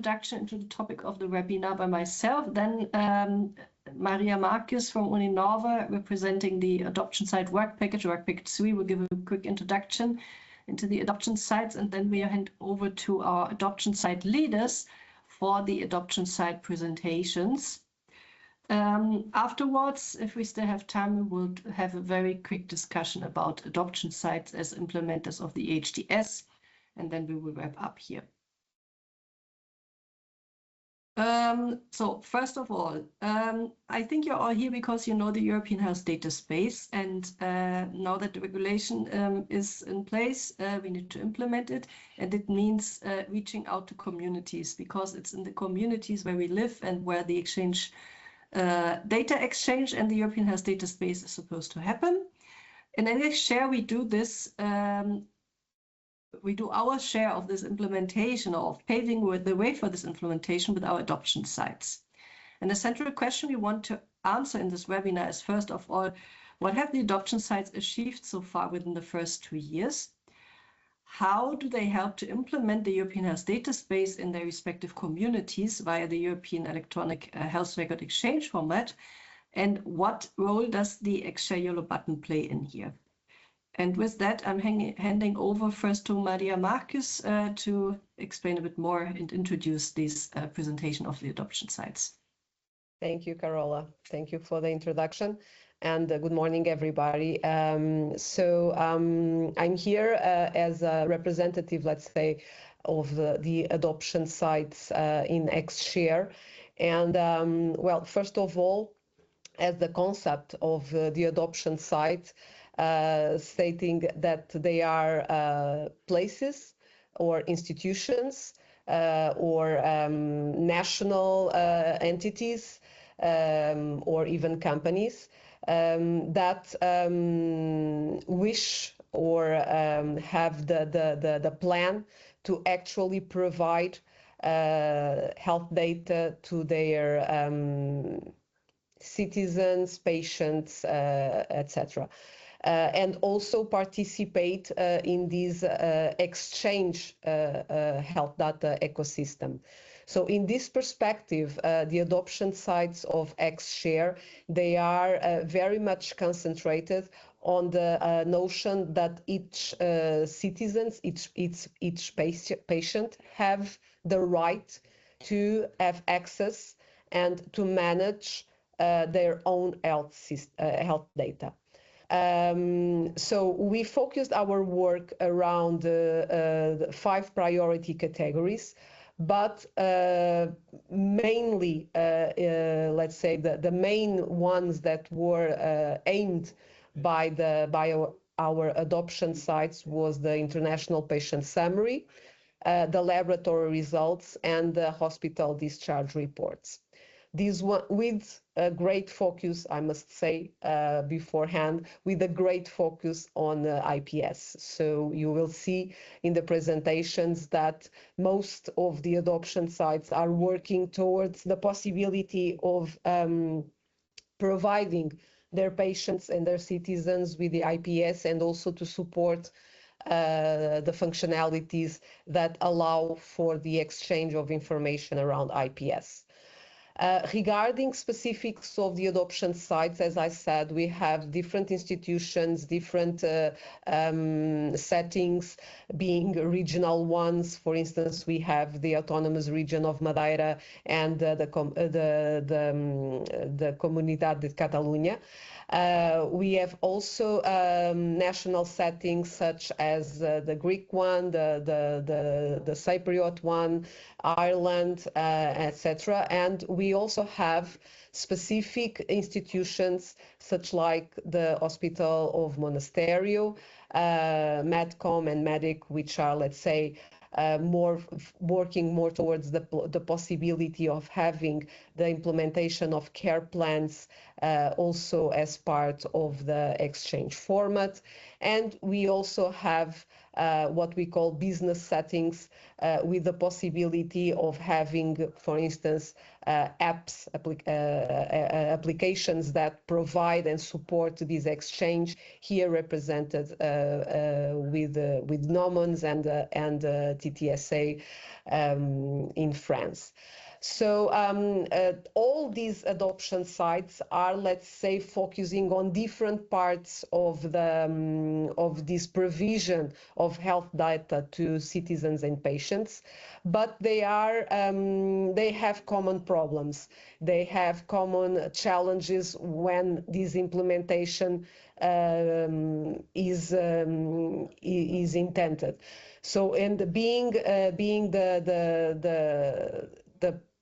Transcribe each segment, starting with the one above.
introduction into the topic of the webinar by myself. Then Maria Marcus from Uninove, representing the adoption site work package 3, will give a quick introduction into the adoption sites, and then we hand over to our adoption site leaders for the adoption site presentations. Afterwards, if we still have time, we will have a very quick discussion about adoption sites as implementers of the EHDS, and then we will wrap up here. So first of all, I think you're all here because you know the European Health Data Space, and now that the regulation is in place, we need to implement it, and it means reaching out to communities, because it's in the communities where we live and where the exchange, data exchange and the European Health Data Space is supposed to happen. In xShare, we do this. We do our share of this implementation, of paving the way for this implementation with our adoption sites. And the central question we want to answer in this webinar is, first of all, what have the adoption sites achieved so far within the first 2 years? How do they help to implement the European Health Data Space in their respective communities via the European Electronic Health Record Exchange format? And what role does the xShare yellow button play in here? And with that, I'm handing over first to Maria Marcus to explain a bit more and introduce this presentation of the adoption sites. Thank you, Carola. Thank you for the introduction, and good morning, everybody. I'm here as a representative, let's say, of the adoption sites in xShare. And well, first of all, as the concept of the adoption site, stating that they are places or institutions or national entities or even companies that wish or have the plan to actually provide health data to their citizens, patients, etc. And also participate in this exchange health data ecosystem. So in this perspective, the adoption sites of xShare, they are very much concentrated on the notion that each citizens, each patient have the right to have access and to manage their own health data. So we focused our work around the 5 priority categories, but mainly, let's say, the main ones that were aimed by our adoption sites was the international patient summary, the laboratory results, and the hospital discharge reports. These one with a great focus, I must say beforehand, with a great focus on IPS. So you will see in the presentations that most of the adoption sites are working towards the possibility of providing their patients and their citizens with the IPS, and also to support the functionalities that allow for the exchange of information around IPS. Regarding specifics of the adoption sites, as I said, we have different institutions, different settings, being regional ones. For instance, we have the autonomous region of Madeira and the Comunidade de Catalunya. We have also national settings such as the Greek one, the Cypriot one, Ireland, etc. And we also have specific institutions such like the Hospital of Monasterio, Medcom and Medic, which are, let's say, working more towards the possibility of having the implementation of care plans also as part of the exchange format. And we also have what we call business settings with the possibility of having, for instance, applications that provide and support this exchange, here represented with Nomons and TTSA in France. So all these adoption sites are, let's say, focusing on different parts of this provision of health data to citizens and patients, but they have common problems. They have common challenges when this implementation is intended. So, and being the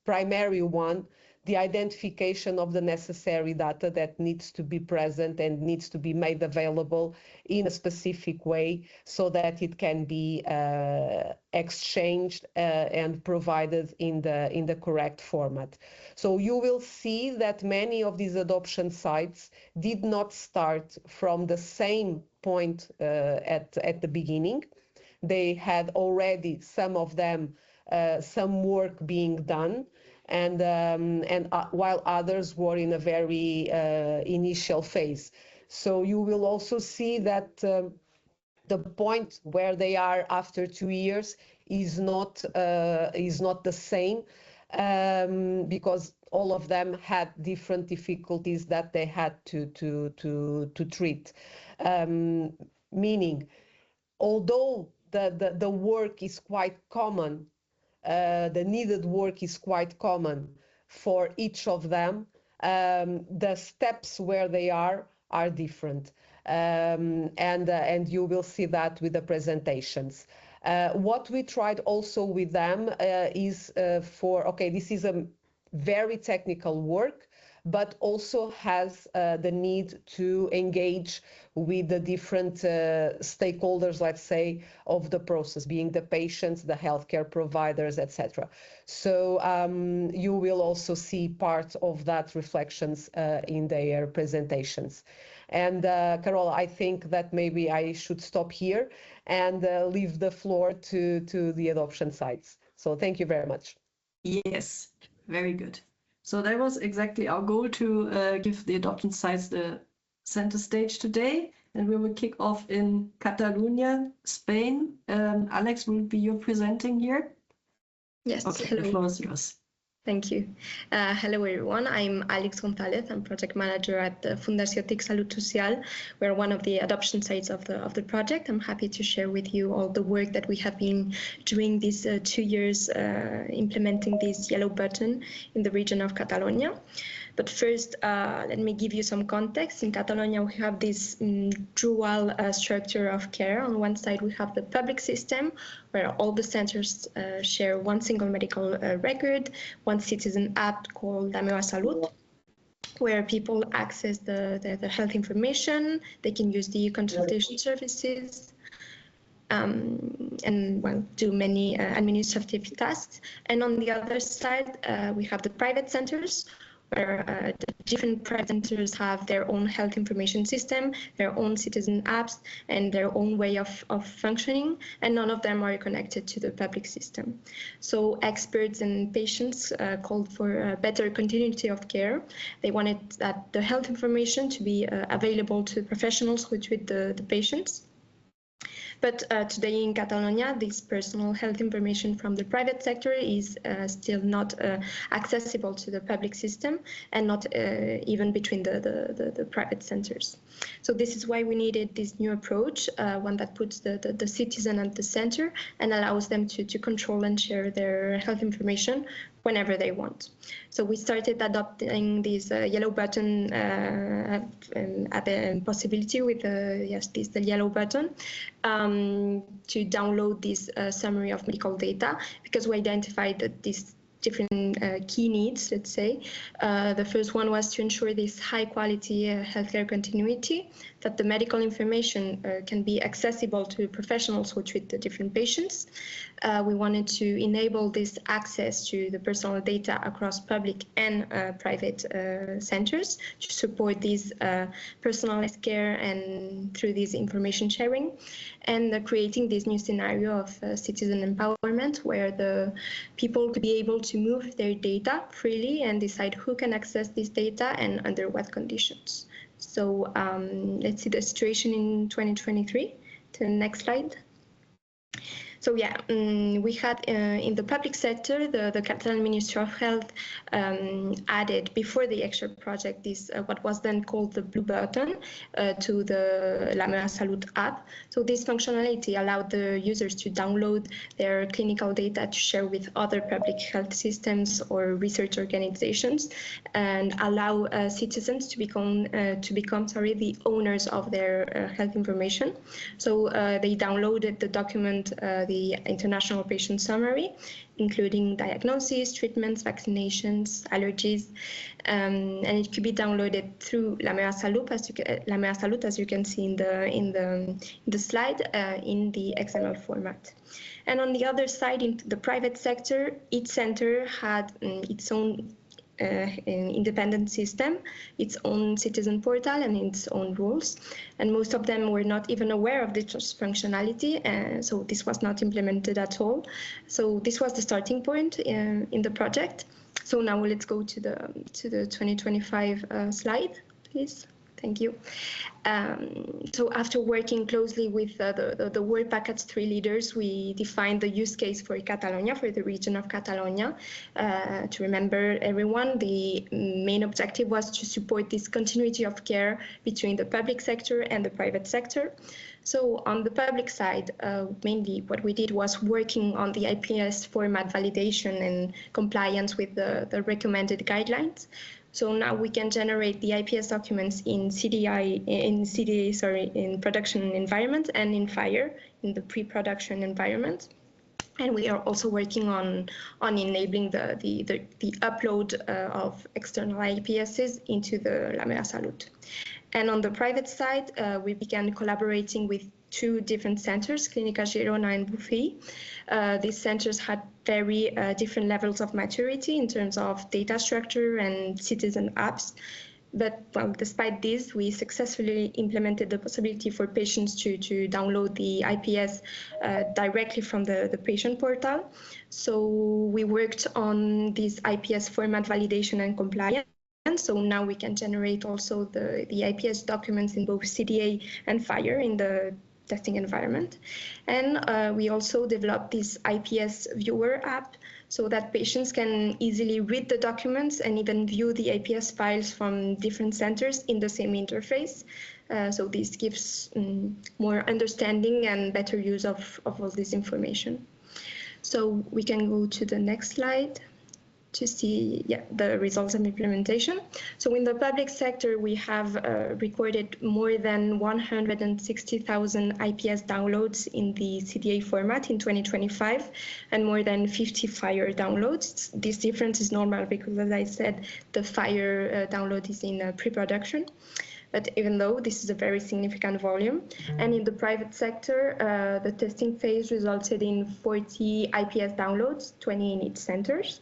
primary one, the identification of the necessary data that needs to be present and needs to be made available in a specific way so that it can be exchanged and provided in the correct format. So you will see that many of these adoption sites did not start from the same point at the beginning. They had already, some of them, some work being done, and while others were in a very initial phase. So you will also see that the point where they are after 2 years is not the same, because all of them had different difficulties that they had to treat. Meaning, although the work is quite common, the needed work is quite common for each of them, the steps where they are different. And you will see that with the presentations. What we tried also with them is this is a very technical work, but also has the need to engage with the different stakeholders, let's say, of the process, being the patients, the healthcare providers, etc. So you will also see part of that reflections in their presentations. And Carol, I think that maybe I should stop here and leave the floor to the adoption sites. So thank you very much. Yes, very good. So that was exactly our goal, to give the adoption sites the center stage today. And we will kick off in Catalonia, Spain. Alex, will be you presenting here? Yes. Okay, hello. The floor is yours. Thank you. Hello, everyone. I'm Alex Gonzalez. I'm project manager at the Fundació TIC Salut Social. We're one of the adoption sites of the project. I'm happy to share with you all the work that we have been doing these 2 years implementing this yellow button in the region of Catalonia. But first, let me give you some context. In Catalonia, we have this dual structure of care. On one side, we have the public system, where all the centers share one single medical record, one citizen app called La Meva Salut, where people access the health information. They can use the consultation services, and do many administrative tasks. And on the other side, we have the private centers, where the different private centers have their own health information system, their own citizen apps, and their own way of functioning, and none of them are connected to the public system. So experts and patients called for a better continuity of care. They wanted that the health information to be available to professionals who treat the patients. But today in Catalonia, this personal health information from the private sector is still not accessible to the public system, and not even between the private centers. So this is why we needed this new approach, one that puts the citizen at the center and allows them to control and share their health information whenever they want. So we started adopting this yellow button at the possibility with the yellow button to download this summary of medical data, because we identified that this different key needs, let's say. The first one was to ensure this high quality healthcare continuity, that the medical information can be accessible to professionals who treat the different patients. We wanted to enable this access to the personal data across public and private centers to support these personalized care and through this information sharing, and creating this new scenario of citizen empowerment where the people could be able to move their data freely and decide who can access this data and under what conditions. So let's see the situation in 2023. To the next slide. So yeah, we had in the public sector, the Catalan Ministry of Health added before the xShare project this what was then called the blue button to the La Meva Salut app. So this functionality allowed the users to download their clinical data to share with other public health systems or research organizations, and allow citizens to become the owners of their health information. So they downloaded the document, the international patient summary, including diagnoses, treatments, vaccinations, allergies, and it could be downloaded through La Meva Salut, as you can see in the slide, in the XML format. And on the other side, in the private sector, each center had its own an independent system, its own citizen portal and its own rules, and most of them were not even aware of this functionality, so this was not implemented at all. So this was the starting point in the project. So now let's go to the 2025 slide, please. Thank you. So after working closely with the Work Package 3 leaders, we defined the use case for Catalonia, for the region of Catalonia. To remember everyone, the main objective was to support this continuity of care between the public sector and the private sector. So on the public side, mainly what we did was working on the IPS format validation and compliance with the recommended guidelines. So now we can generate the IPS documents in in production environment and in FHIR, in the pre-production environment. And we are also working on enabling the upload of external IPSs into the La Meva Salut. And on the private side, we began collaborating with two different centers, Clínica Girona and Bufey. These centers had very different levels of maturity in terms of data structure and citizen apps. But well, despite this, we successfully implemented the possibility for patients to download the IPS directly from the patient portal. So we worked on this IPS format validation and compliance. So now we can generate also the IPS documents in both CDA and FHIR in the testing environment. And we also developed this IPS viewer app so that patients can easily read the documents and even view the IPS files from different centers in the same interface. So this gives more understanding and better use of all this information. So we can go to the next slide to see the results of implementation. So in the public sector, we have recorded more than 160,000 IPS downloads in the CDA format in 2025, and more than 50 FHIR downloads. This difference is normal because, as I said, the FHIR download is in pre-production. But even though this is a very significant volume, and in the private sector, the testing phase resulted in 40 IPS downloads, 20 in each centers.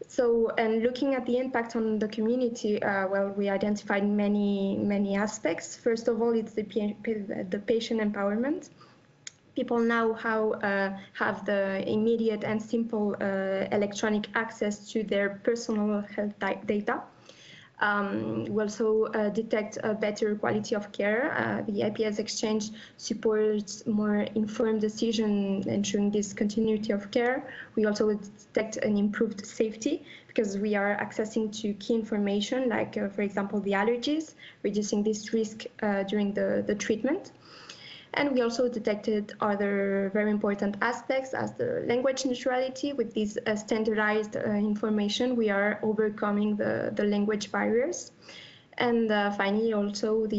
So, and looking at the impact on the community, well, we identified many aspects. First of all, it's the patient empowerment. People now have the immediate and simple electronic access to their personal health data. We also detect a better quality of care. The IPS exchange supports more informed decision, ensuring this continuity of care. We also detect an improved safety because we are accessing to key information, like, for example, the allergies, reducing this risk during the treatment. And we also detected other very important aspects as the language neutrality. With this standardized information, we are overcoming the language barriers. And finally, also the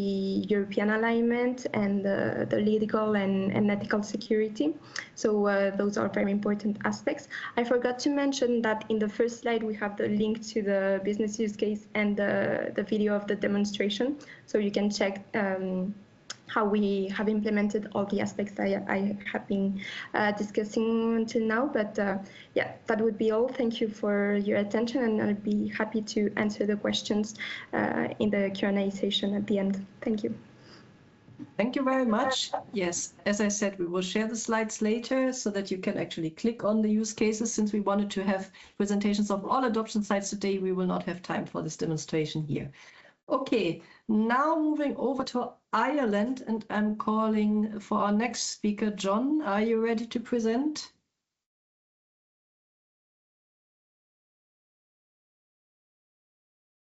European alignment and the legal and ethical security. So those are very important aspects. I forgot to mention that in the first slide, we have the link to the business use case and the video of the demonstration. So you can check how we have implemented all the aspects I have been discussing until now. But yeah, that would be all. Thank you for your attention, and I'll be happy to answer the questions in the Q&A session at the end. Thank you. Thank you very much. Yes, as I said, we will share the slides later so that you can actually click on the use cases. Since we wanted to have presentations of all adoption sites today, we will not have time for this demonstration here. Okay, now moving over to Ireland, and I'm calling for our next speaker, John. Are you ready to present?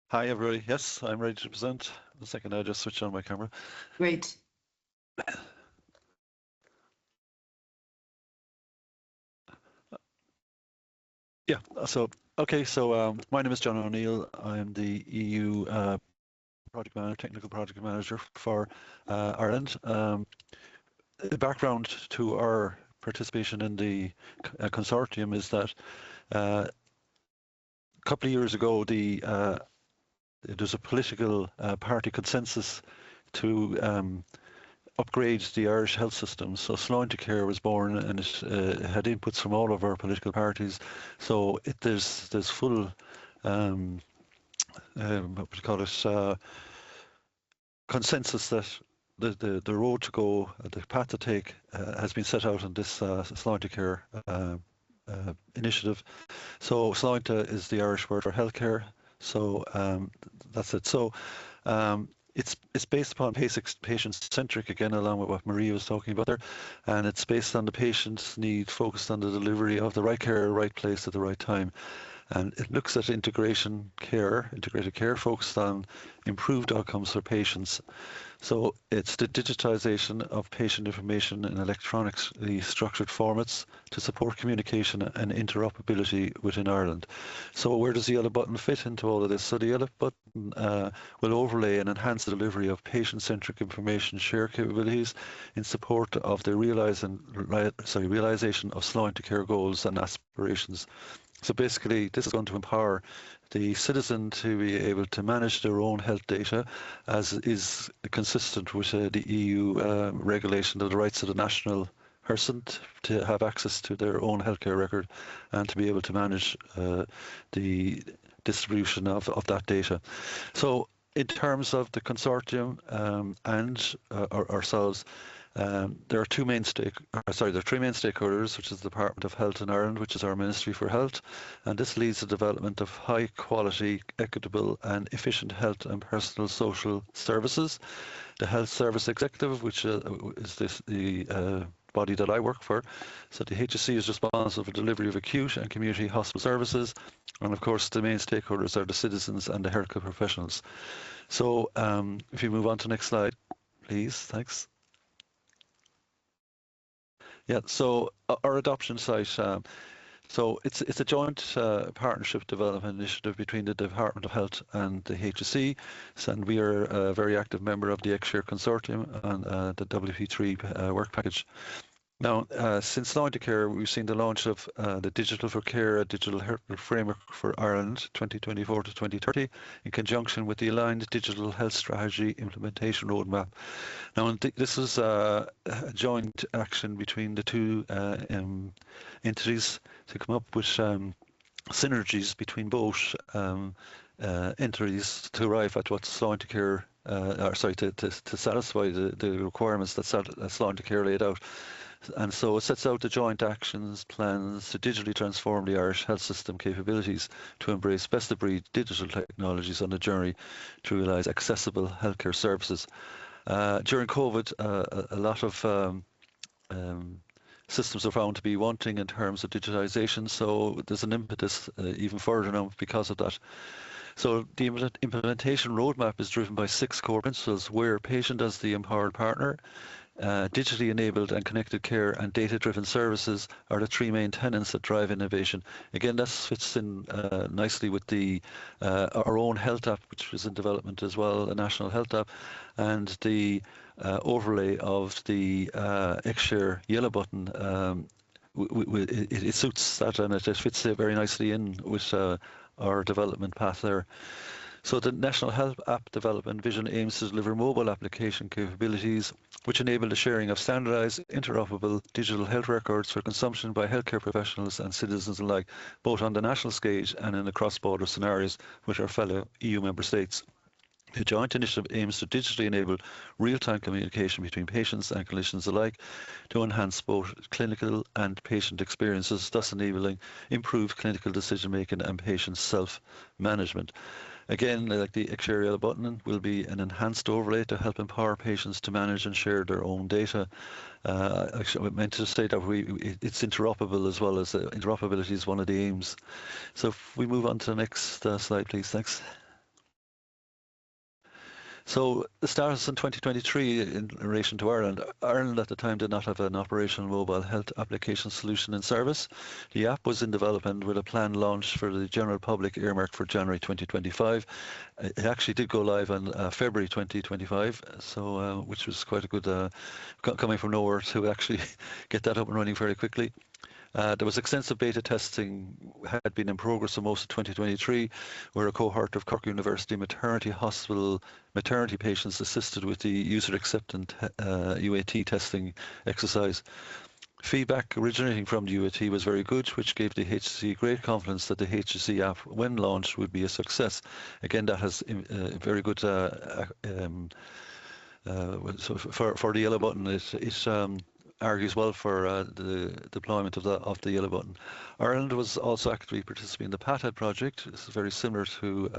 Hi, everybody. Yes, I'm ready to present. A second, I just switch on my camera. Great. Yeah, okay, so my name is John O'Neill. I'm the EU technical project manager for Ireland. The background to our participation in the consortium is that a couple of years ago, there's a political party consensus to upgrade the Irish health system. So Sloan to Care was born, and it had inputs from all of our political parties. So there's full what do you call it, consensus that the road to go, the path to take, has been set out in this Sloan to Care initiative. So Sloanta is the Irish word for healthcare. So that's it. So it's based upon patient-centric, again, along with what Maria was talking about there, and it's based on the patient's need, focused on the delivery of the right care, right place at the right time. And it looks at integrated care, focused on improved outcomes for patients. So it's the digitization of patient information in electronically structured formats to support communication and interoperability within Ireland. So where does the yellow button fit into all of this? So the yellow button will overlay and enhance the delivery of patient-centric information share capabilities in support of the realization of Sloan to Care goals and aspirations. So basically, this is going to empower the citizen to be able to manage their own health data, as is consistent with the EU regulation of the rights of the national person to have access to their own healthcare record and to be able to manage the distribution of that data. So in terms of the consortium and ourselves, there are three main stakeholders, which is the Department of Health in Ireland, which is our Ministry for Health, and this leads the development of high quality, equitable and efficient health and personal social services. The Health Service Executive, which is the body that I work for. So the HSE is responsible for delivery of acute and community hospital services, and of course the main stakeholders are the citizens and the healthcare professionals. So if you move on to the next slide, please, thanks. Yeah, so our adoption site, so it's a joint partnership development initiative between the Department of Health and the HSE, and we are a very active member of the xShare consortium and the WP3 work package. Now, since Sloan to Care, we've seen the launch of the Digital for Care, a digital health framework for Ireland 2024 to 2030, in conjunction with the aligned digital health strategy implementation roadmap. Now, this is a joint action between the two entities to come up with synergies between both entities to arrive at what Sloan to Care, to satisfy the requirements that Sloan to Care laid out. And so it sets out the joint actions plans to digitally transform the Irish health system capabilities to embrace best-of-breed digital technologies on the journey to realise accessible healthcare services. During COVID, a lot of systems are found to be wanting in terms of digitization, so there's an impetus even further now because of that. So the implementation roadmap is driven by 6 core principles, where patient as the empowered partner, digitally enabled and connected care, and data-driven services are the three main tenets that drive innovation. Again, that fits in nicely with the our own health app, which is in development as well, a national health app, and the overlay of the xShare yellow button. It suits that, and it fits very nicely in with our development path there. So the National Health App Development Vision aims to deliver mobile application capabilities which enable the sharing of standardized, interoperable digital health records for consumption by healthcare professionals and citizens alike, both on the national stage and in the cross-border scenarios with our fellow EU member states. The joint initiative aims to digitally enable real-time communication between patients and clinicians alike to enhance both clinical and patient experiences, thus enabling improved clinical decision-making and patient self-management. Again, like the xShare yellow button will be an enhanced overlay to help empower patients to manage and share their own data. Actually, I meant to state that it's interoperable as well, as interoperability is one of the aims. So if we move on to the next slide, please. Thanks. So the status in 2023 in relation to Ireland. Ireland at the time did not have an operational mobile health application solution in service. The app was in development with a planned launch for the general public earmarked for January 2025. It actually did go live on February 2025, so which was quite a good, coming from nowhere to actually get that up and running very quickly. There was extensive beta testing had been in progress for most of 2023, where a cohort of Cork University Maternity Hospital maternity patients assisted with the user acceptance UAT testing exercise. Feedback originating from the UAT was very good, which gave the HSE great confidence that the HSE app, when launched, would be a success. Again, that has very good so for the yellow button. It argues well for the deployment of the yellow button. Ireland was also actively participating in the PATHEAD project. This is very similar to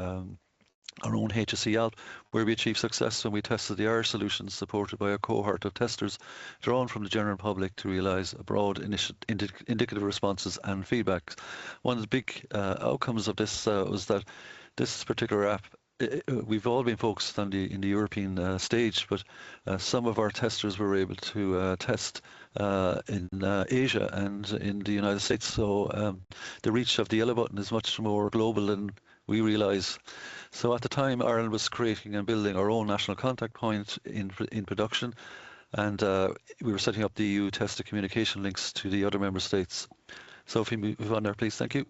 our own HSE app, where we achieved success when we tested the Irish solutions supported by a cohort of testers drawn from the general public to realise broad indicative responses and feedbacks. One of the big outcomes of this was that this particular app, we've all been focused on in the European stage, but some of our testers were able to test in Asia and in the United States. So the reach of the yellow button is much more global than we realise. So at the time, Ireland was creating and building our own national contact point in production, and we were setting up the EU tested communication links to the other member states. So if we move on there, please, thank you.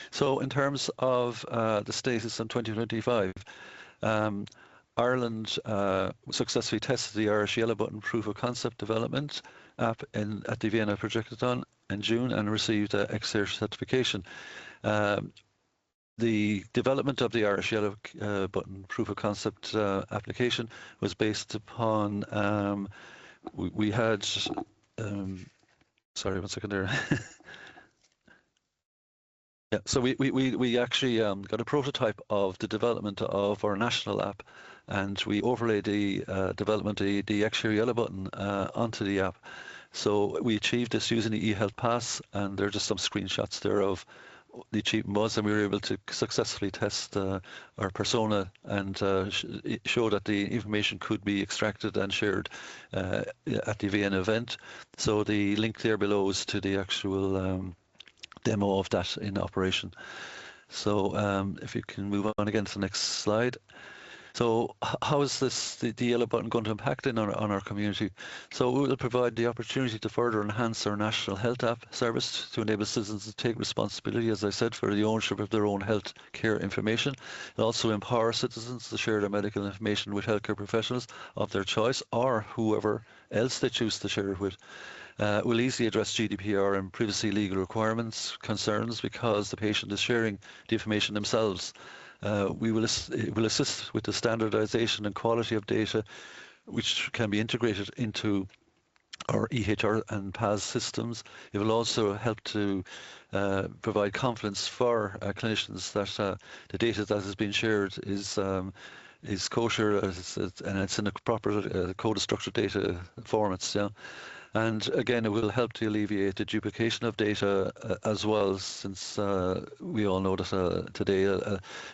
So in terms of the status in 2025, Ireland successfully tested the Irish yellow button proof of concept development app at the Vienna Projectathon in June and received a xShare certification. The development of the Irish yellow button proof of concept application was based upon, we had, sorry, 1 second there. Yeah, so we actually got a prototype of the development of our national app, and we overlaid the development of the xShare yellow button onto the app. So we achieved this using the eHealth Pass, and there are just some screenshots there of the achievement was, and we were able to successfully test our persona and show that the information could be extracted and shared at the Vienna event. So the link there below is to the actual demo of that in operation. So if you can move on again to the next slide. So how is the yellow button going to impact on our community? So we will provide the opportunity to further enhance our national health app service to enable citizens to take responsibility, as I said, for the ownership of their own health care information. It also empowers citizens to share their medical information with healthcare professionals of their choice or whoever else they choose to share it with. Will easily address GDPR and privacy legal requirements concerns because the patient is sharing the information themselves. It will assist with the standardization and quality of data which can be integrated into our EHR and PAS systems. It will also help to provide confidence for clinicians that the data that has been shared is kosher and it's in a proper code of structured data formats. Yeah. And again, it will help to alleviate the duplication of data as well, since we all know that today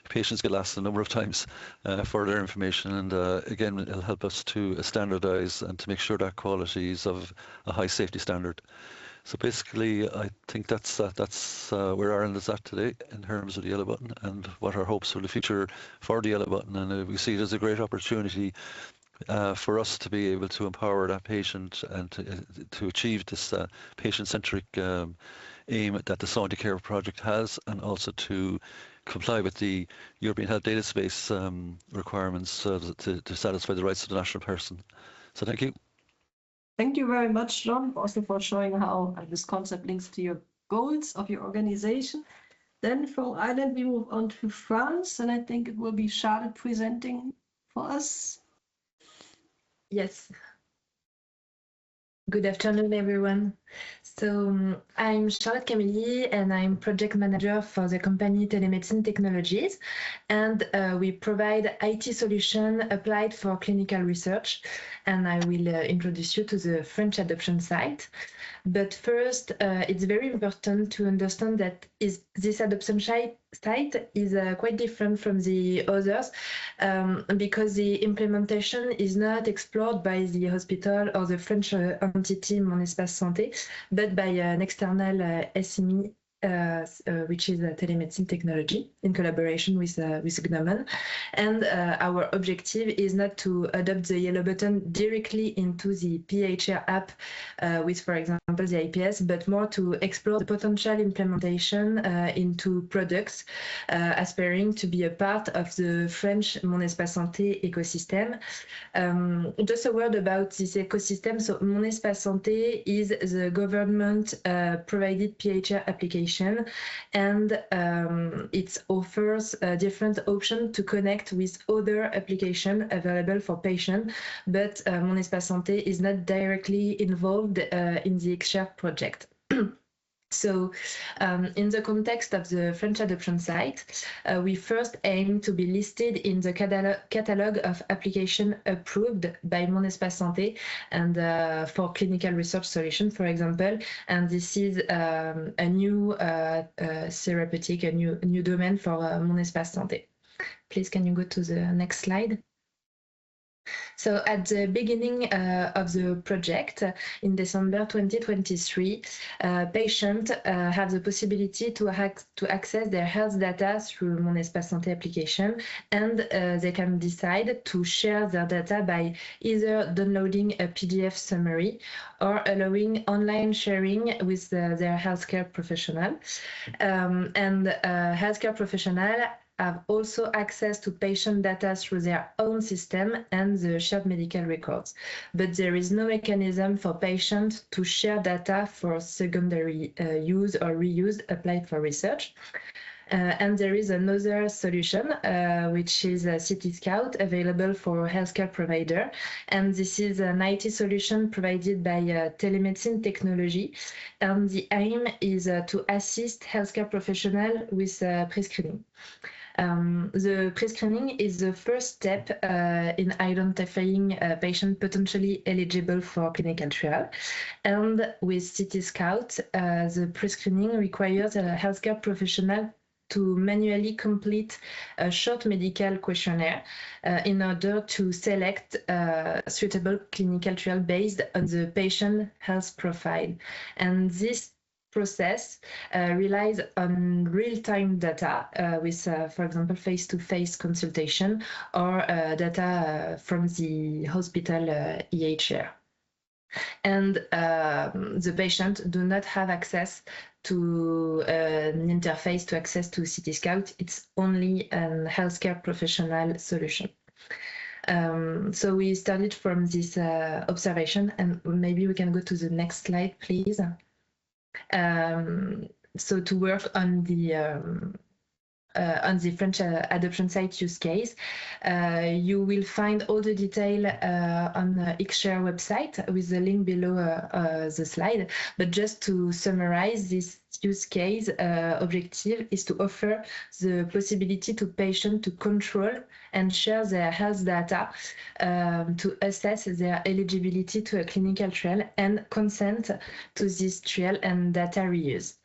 patients get asked a number of times for their information. And again, it'll help us to standardize and to make sure that quality is of a high safety standard. So basically, I think that's where Ireland is at today in terms of the yellow button and what our hopes for the future for the yellow button. And we see it as a great opportunity for us to be able to empower that patient and to achieve this patient-centric aim that the Sound Care project has, and also to comply with the European Health Data Space requirements to satisfy the rights of the national person. So thank you. Thank you very much, John, also for showing how this concept links to your goals of your organization. Then from Ireland, we move on to France, and I think it will be Charlotte presenting for us. Yes. Good afternoon, everyone. So I'm Charlotte Camilli, and I'm project manager for the company Telemedicine Technologies. And we provide IT solution applied for clinical research. And I will introduce you to the French adoption site. But first, it's very important to understand that this adoption site is quite different from the others because the implementation is not explored by the hospital or the French entity Mon Espace Santé, but by an external SME, which is telemedicine technology in collaboration with GNOMON. And our objective is not to adopt the yellow button directly into the PHR app with, for example, the IPS, but more to explore the potential implementation into products aspiring to be a part of the French Mon Espace Santé ecosystem. Just a word about this ecosystem. So Mon Espace Santé is the government provided PHR application, and it offers different options to connect with other applications available for patients, but Mon Espace Santé is not directly involved in the xShare project. So in the context of the French adoption site, we first aim to be listed in the catalog of applications approved by Mon Espace Santé and for clinical research solutions, for example. And this is a new therapeutic, a new domain for Mon Espace Santé. Please, can you go to the next slide? So at the beginning of the project, in December 2023, patients have the possibility to access their health data through Mon Espace Santé application, and they can decide to share their data by either downloading a PDF summary or allowing online sharing with their healthcare professional. And healthcare professional have also access to patient data through their own system and the shared medical records. But there is no mechanism for patients to share data for secondary use or reuse applied for research. And there is another solution, which is a CT Scout, available for healthcare provider. And this is an IT solution provided by telemedicine technology. And the aim is to assist healthcare professionals with pre-screening. The pre-screening is the first step in identifying a patient potentially eligible for clinical trial. And with CT Scout, the pre-screening requires a healthcare professional to manually complete a short medical questionnaire in order to select a suitable clinical trial based on the patient health profile. And this process relies on real-time data with, for example, face-to-face consultation or data from the hospital EHR. And the patient do not have access to an interface to access to CT Scout. It's only a healthcare professional solution. So we started from this observation, and maybe we can go to the next slide, please. So to work on the on the French adoption site use case. You will find all the detail on the xShare website with the link below the slide. But just to summarize, this use case objective is to offer the possibility to patients to control and share their health data to assess their eligibility to a clinical trial and consent to this trial and data reuse.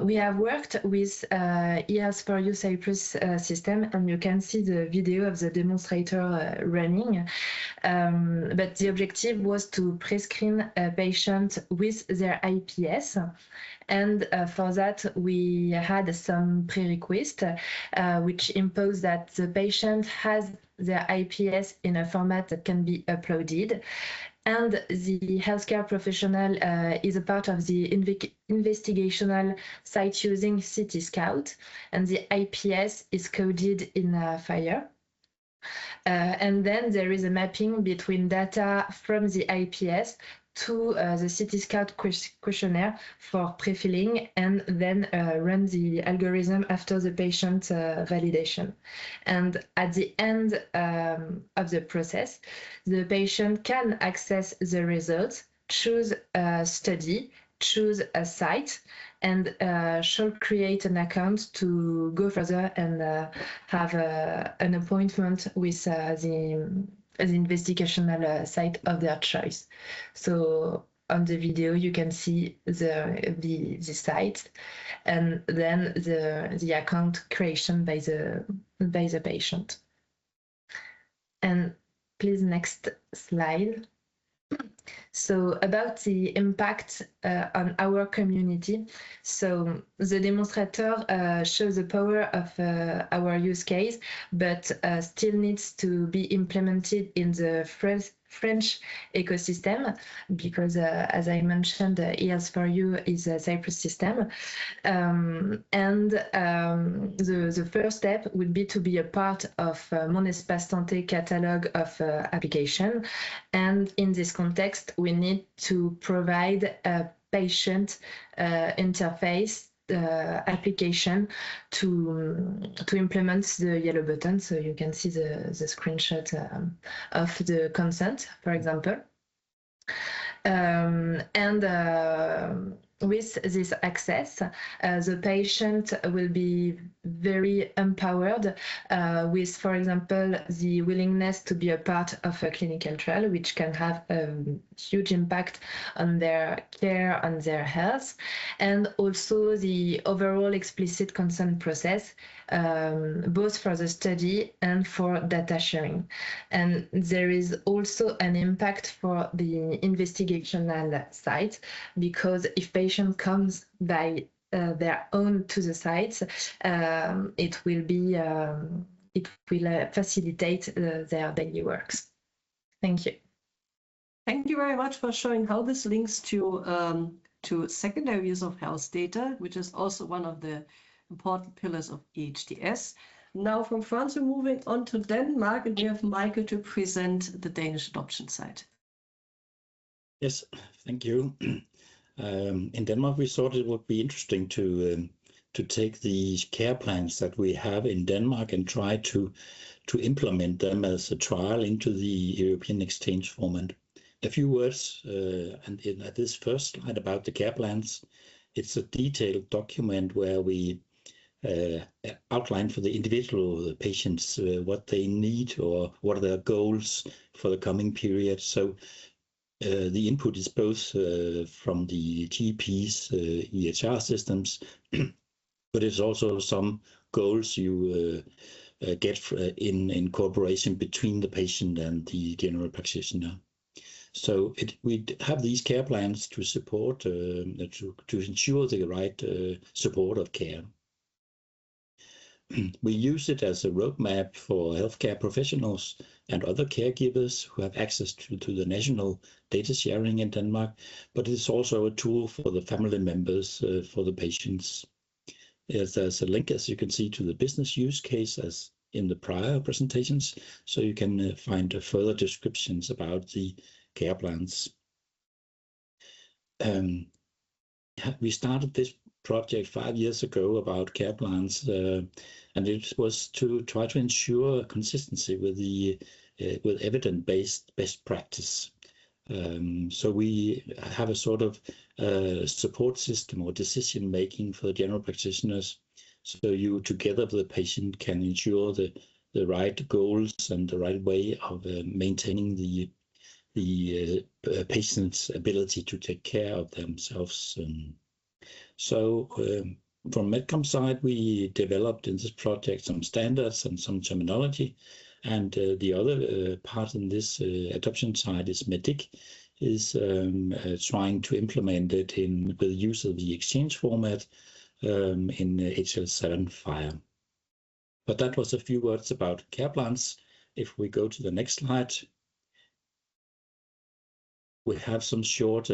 We have worked with EHRxF Cyprus system, and you can see the video of the demonstrator running. But the objective was to pre-screen a patient with their IPS. And for that, we had some prerequisites, which impose that the patient has their IPS in a format that can be uploaded. And the healthcare professional is a part of the investigational site using CT Scout, and the IPS is coded in FHIR. And then there is a mapping between data from the IPS to the CT Scout questionnaire for pre-filling, and then run the algorithm after the patient validation. And at the end of the process, the patient can access the results, choose a study, choose a site, and should create an account to go further and have an appointment with the investigational site of their choice. So on the video, you can see the site, and then the account creation by the patient. And please, next slide. So about the impact on our community. So the demonstrator shows the power of our use case, but still needs to be implemented in the French ecosystem, because as I mentioned, EHRxF is a Cyprus system. The first step would be to be a part of Mon Espace Santé catalog of application. And in this context, we need to provide a patient interface application to implement the yellow button. So you can see the screenshot of the consent, for example. With this access, the patient will be very empowered with, for example, the willingness to be a part of a clinical trial, which can have a huge impact on their care, on their health, and also the overall explicit consent process, both for the study and for data sharing. And there is also an impact for the investigational site, because if patient comes by their own to the sites, it will facilitate their daily works. Thank you. Thank you very much for showing how this links to secondary use of health data, which is also one of the important pillars of EHDS. Now from France, we're moving on to Denmark, and we have Michael to present the Danish adoption site. Yes, thank you. In Denmark, we thought it would be interesting to take the care plans that we have in Denmark and try to implement them as a trial into the European exchange format. A few words at this first slide about the care plans. It's a detailed document where we outline for the individual patients what they need or what are their goals for the coming period. So the input is both from the GPs, EHR systems, but it's also some goals you get in cooperation between the patient and the general practitioner. So we have these care plans to support, to ensure the right support of care. We use it as a roadmap for healthcare professionals and other caregivers who have access to the national data sharing in Denmark, but it's also a tool for the family members, for the patients. There's a link, as you can see, to the business use case as in the prior presentations, so you can find further descriptions about the care plans. We started this project 5 years ago about care plans, and it was to try to ensure consistency with the with evidence-based best practice. So we have a sort of support system or decision making for the general practitioners. So you, together with the patient, can ensure the right goals and the right way of maintaining the patient's ability to take care of themselves. So from Medcom side, we developed in this project some standards and some terminology. And the other part in this adoption side is Medic, is trying to implement it with the use of the exchange format in HL7 FHIR. But that was a few words about care plans. If we go to the next slide, we have some short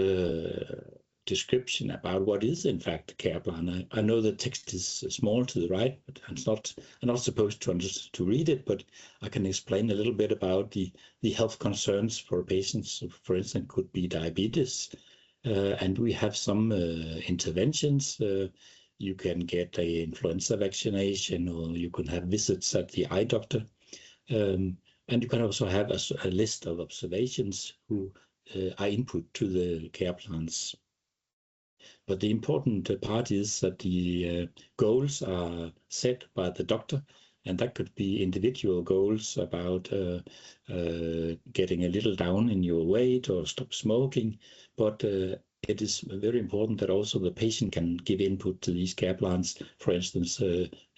description about what is in fact a care plan. I know the text is small to the right, but I'm not supposed to read it, but I can explain a little bit about the health concerns for patients. For instance, could be diabetes, and we have some interventions. You can get an influenza vaccination, or you can have visits at the eye doctor, and you can also have a list of observations who are input to the care plans. But the important part is that the goals are set by the doctor, and that could be individual goals about getting a little down in your weight or stop smoking. But it is very important that also the patient can give input to these care plans, for instance,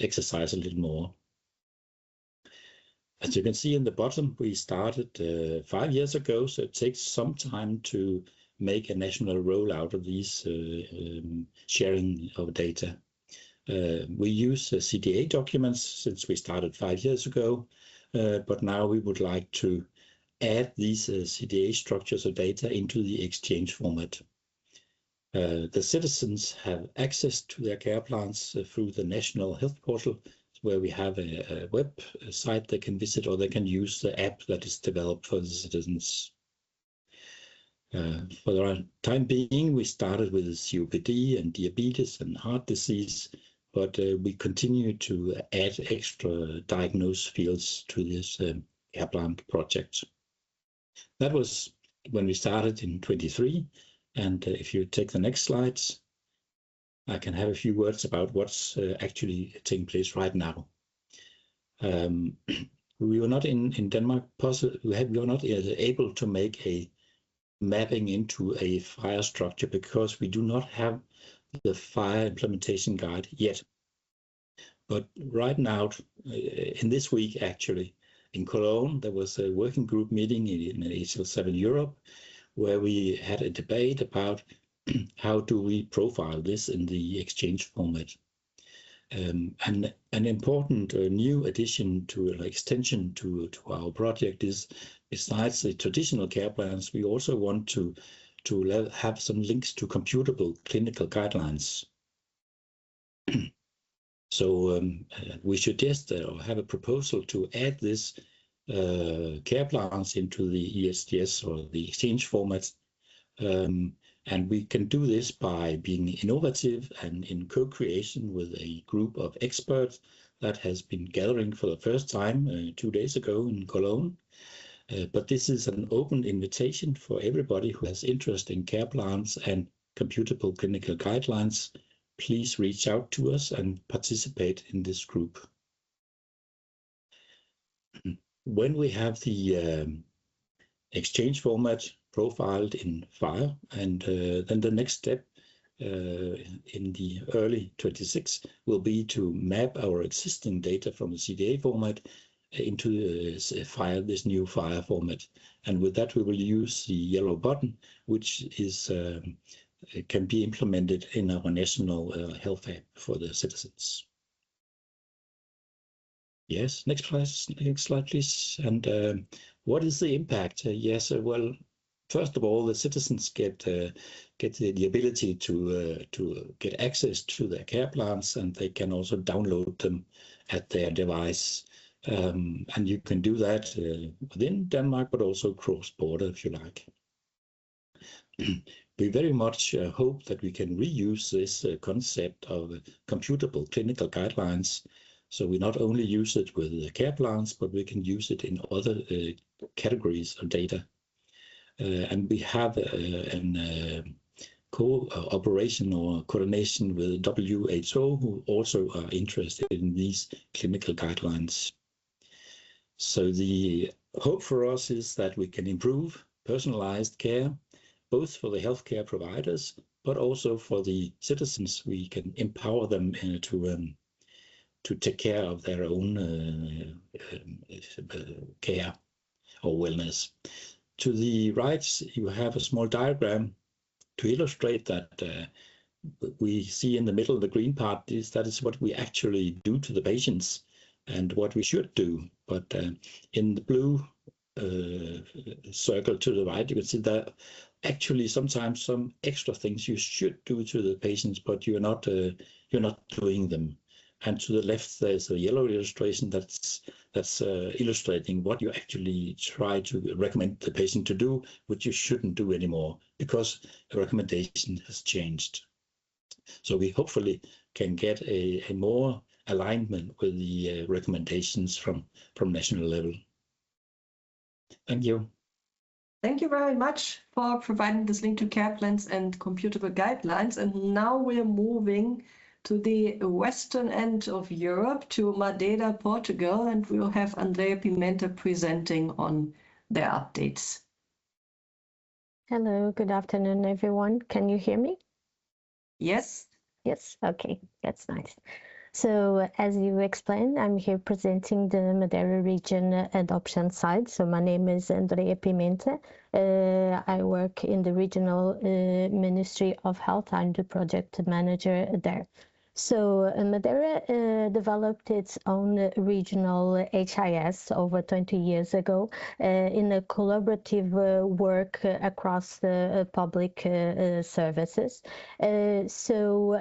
exercise a little more. As you can see in the bottom, we started 5 years ago, so it takes some time to make a national rollout of these sharing of data. We use CDA documents since we started 5 years ago, but now we would like to add these CDA structures of data into the exchange format. The citizens have access to their care plans through the National Health Portal, where we have a web site they can visit, or they can use the app that is developed for the citizens. For the time being, we started with COPD and diabetes and heart disease, but we continue to add extra diagnosed fields to this care plan project. That was when we started in 23. And if you take the next slides, I can have a few words about what's actually taking place right now. We were not in Denmark, we were not able to make a mapping into a FHIR structure because we do not have the FHIR implementation guide yet. But right now, in this week actually, in Cologne, there was a working group meeting in HL7 Europe, where we had a debate about how do we profile this in the exchange format. And an important new addition to an extension to our project is, besides the traditional care plans, we also want to have some links to computable clinical guidelines. So we should just have a proposal to add this care plans into the ESDS or the exchange format. And we can do this by being innovative and in co-creation with a group of experts that has been gathering for the first time 2 days ago in Cologne. But this is an open invitation for everybody who has interest in care plans and computable clinical guidelines. Please reach out to us and participate in this group. When we have the exchange format profiled in FHIR, and then the next step in the early 26 will be to map our existing data from the CDA format into FHIR, this new FHIR format. And with that, we will use the yellow button, which is can be implemented in our national health app for the citizens. Yes, next slide, please. And what is the impact? Yes, well, first of all, the citizens get the ability to get access to their care plans, and they can also download them at their device. And you can do that within Denmark, but also cross-border if you like. we very much hope that we can reuse this concept of computable clinical guidelines. So we not only use it with the care plans, but we can use it in other categories of data. And we have an cooperation or coordination with WHO, who also are interested in these clinical guidelines. So the hope for us is that we can improve personalized care, both for the healthcare providers, but also for the citizens. We can empower them to take care of their own care or wellness. To the right, you have a small diagram to illustrate that we see in the middle, the green part that is what we actually do to the patients and what we should do. But in the blue circle to the right, you can see that actually sometimes some extra things you should do to the patients, but you're not doing them. And to the left, there's a yellow illustration that's illustrating what you actually try to recommend the patient to do, which you shouldn't do anymore because the recommendation has changed. So we hopefully can get a more alignment with the recommendations from national level. Thank you. Thank you very much for providing this link to care plans and computable guidelines. And now we're moving to the western end of Europe, to Madeira, Portugal, and we'll have Andrea Pimenta presenting on their updates. Hello, good afternoon, everyone. Can you hear me? Yes. Yes, okay, that's nice. So as you explained, I'm here presenting the Madeira region adoption side. So my name is Andrea Pimenta. I work in the regional Ministry of Health. I'm the project manager there. So Madeira developed its own regional HIS over 20 years ago in a collaborative work across the public services. So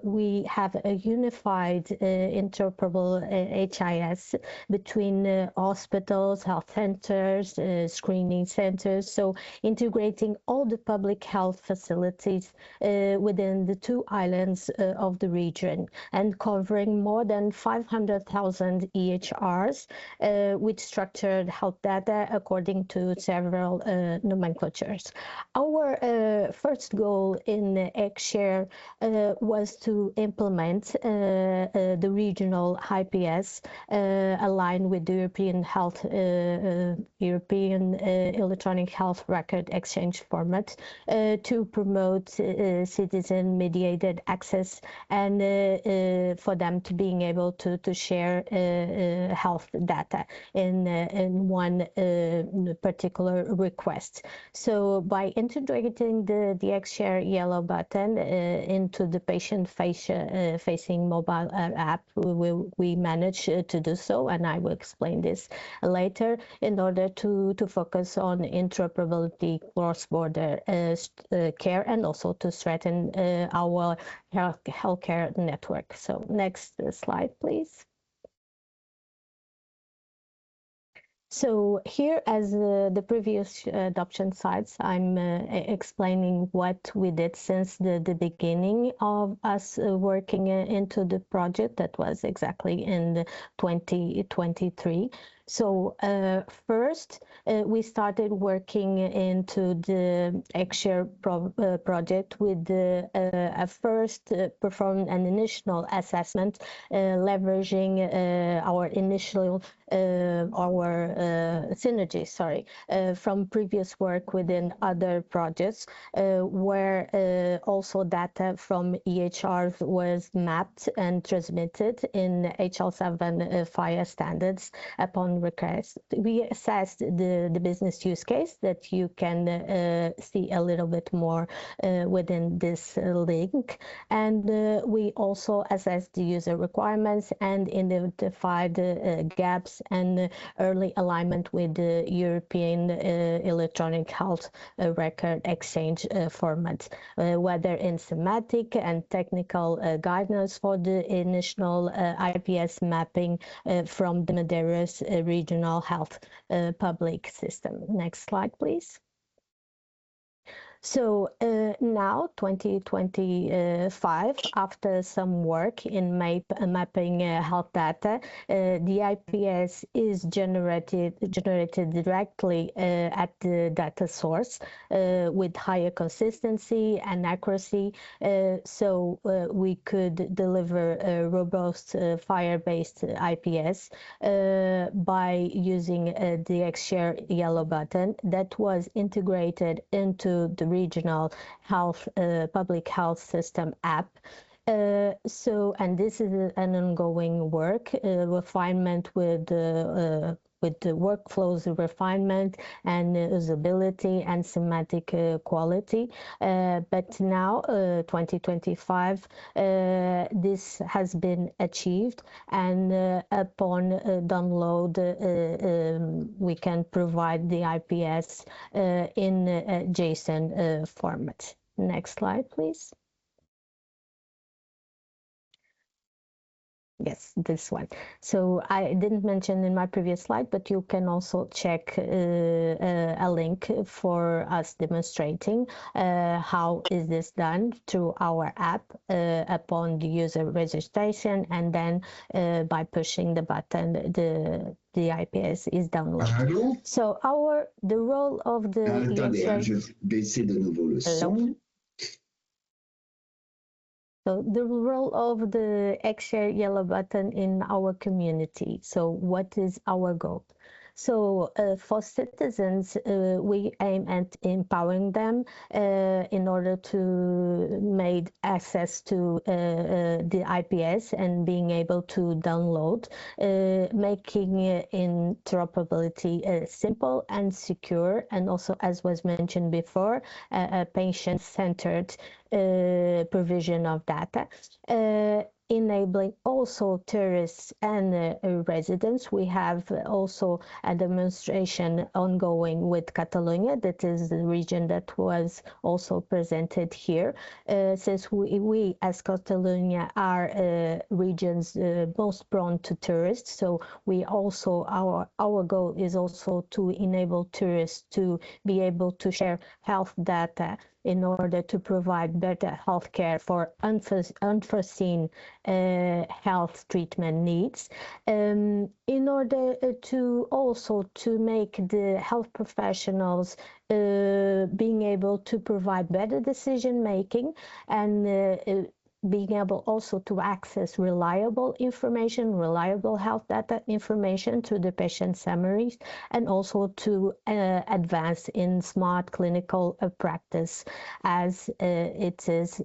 we have a unified interoperable HIS between hospitals, health centers, screening centers, so integrating all the public health facilities within the two islands of the region and covering more than 500,000 EHRs with structured health data according to several nomenclatures. Our first goal in xShare was to implement the regional IPS aligned with the European Electronic Health Record Exchange format to promote citizen-mediated access and for them to being able to share health data in one particular request. So by integrating the xShare yellow button into the patient-facing mobile app, we managed to do so, and I will explain this later, in order to focus on interoperability, cross-border care, and also to strengthen our healthcare network. So next slide, please. So here, as the previous adoption sites, I'm explaining what we did since the beginning of us working into the project. That was exactly in 2023. So first, we started working into the xShare project with first performing an initial assessment, leveraging our synergy, from previous work within other projects, where also data from EHRs was mapped and transmitted in HL7 FHIR standards upon request. We assessed the business use case that you can see a little bit more within this link, and we also assessed the user requirements and identified gaps and early alignment with the European Electronic Health Record Exchange format, whether in thematic and technical guidance for the initial IPS mapping from the Madeira's regional health public system. Next slide, please. So now, 2025, after some work in mapping health data, the IPS is generated directly at the data source with higher consistency and accuracy, so we could deliver a robust FHIR-based IPS by using the xShare yellow button that was integrated into the regional health public health system app. And this is an ongoing work, refinement with the workflows refinement and usability and semantic quality. But now, 2025, this has been achieved, and upon download, we can provide the IPS in JSON format. Next slide, please. Yes, this one. So I didn't mention in my previous slide, but you can also check a link for us demonstrating how is this done through our app upon the user registration, and then by pushing the button, the IPS is downloaded. So the role of the So the role of the xShare yellow button in our community. So what is our goal? So for citizens, we aim at empowering them in order to make access to the IPS and being able to download, making interoperability simple and secure, and also, as was mentioned before, a patient-centered provision of data. Enabling also tourists and residents. We have also a demonstration ongoing with Catalonia, that is the region that was also presented here. Since we as Catalonia are regions most prone to tourists, so we also, our goal is also to enable tourists to be able to share health data in order to provide better health care for unforeseen health treatment needs, in order to also to make the health professionals being able to provide better decision making, and being able also to access reliable information, reliable health data information to the patient summaries, and also to advance in smart clinical practice, as it is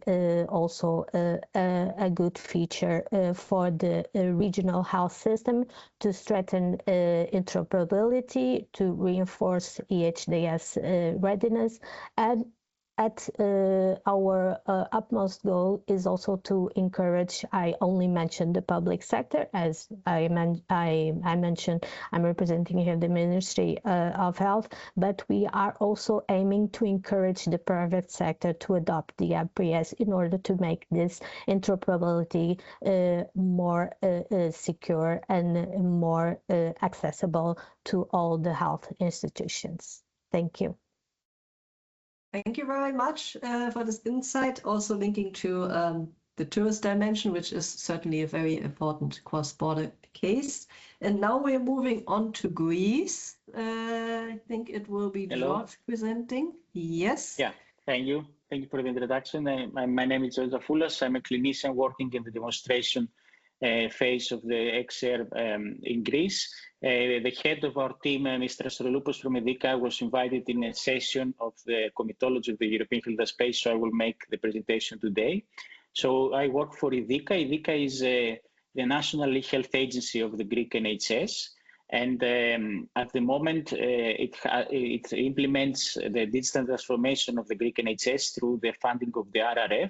also a good feature for the regional health system to strengthen interoperability, to reinforce EHDS readiness, and at our utmost goal is also to encourage, I only mentioned the public sector, as I mentioned, I'm representing here the Ministry of Health, but we are also aiming to encourage the private sector to adopt the IPS in order to make this interoperability more secure and more accessible to all the health institutions. Thank you. Thank you very much for this insight, also linking to the tourist dimension, which is certainly a very important cross-border case. And now we're moving on to Greece. I think it will be George presenting. Yes. Yeah, thank you. Thank you for the introduction. My name is George Zafoulas. I'm a clinician working in the demonstration phase of the xShare in Greece. The head of our team, Mr. Astrolopoulos from EDICA, was invited in a session of the comitology of the European Health Space, so I will make the presentation today. So I work for EDICA. EDICA is the National Health Agency of the Greek NHS. And at the moment, it implements the digital transformation of the Greek NHS through the funding of the RRF.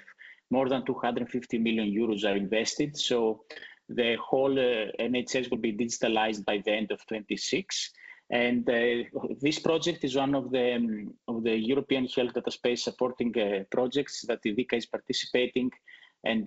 More than 250 million euros are invested. So the whole NHS will be digitalized by the end of 2026. And this project is one of the European Health Data Space supporting projects that EDICA is participating. And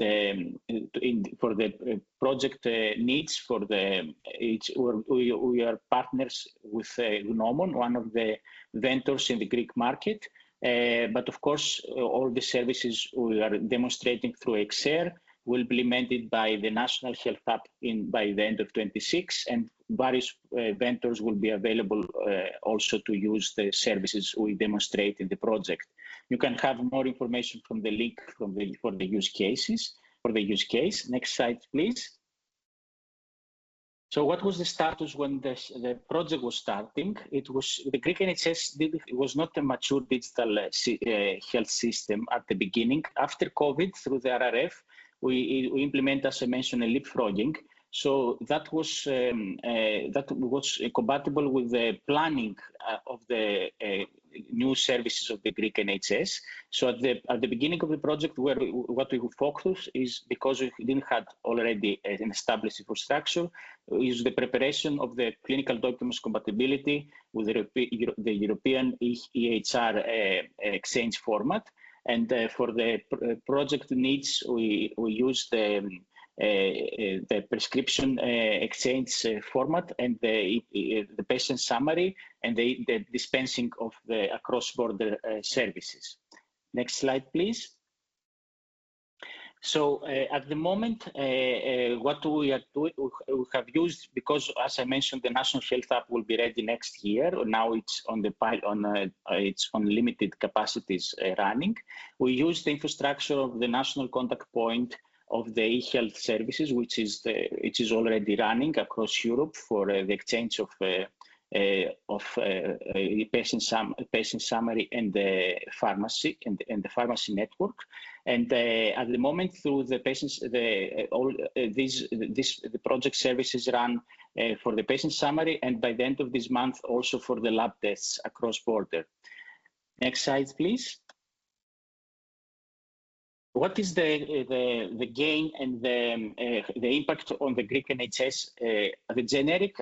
for the project needs, for we are partners with Gnomon, one of the vendors in the Greek market. But of course, all the services we are demonstrating through xShare will be implemented by the National Health Hub by the end of 26, and various vendors will be available also to use the services we demonstrate in the project. You can have more information from the link for the use cases, for the use case. Next slide, please. So what was the status when the project was starting? It was the Greek NHS was not a mature digital health system at the beginning. After COVID, through the RRF, we implement, as I mentioned, a leapfrogging. So that was compatible with the planning of the new services of the Greek NHS. So at the beginning of the project, what we would focus is, because we didn't have already an established infrastructure, is the preparation of the clinical documents compatibility with the European EHR exchange format. And for the project needs, we use the prescription exchange format and the patient summary and the dispensing of the cross-border services. Next slide, please. So at the moment, what we are doing, we have used, because as I mentioned, the National Health Hub will be ready next year. Now it's on it's on limited capacities running. We use the infrastructure of the national contact point of the e-health services, which is already running across Europe for the exchange of patient summary and the pharmacy and the pharmacy network. And at the moment, through the patients, the project services run for the patient summary, and by the end of this month, also for the lab tests across border. Next slide, please. What is the gain and the impact on the Greek NHS? The generic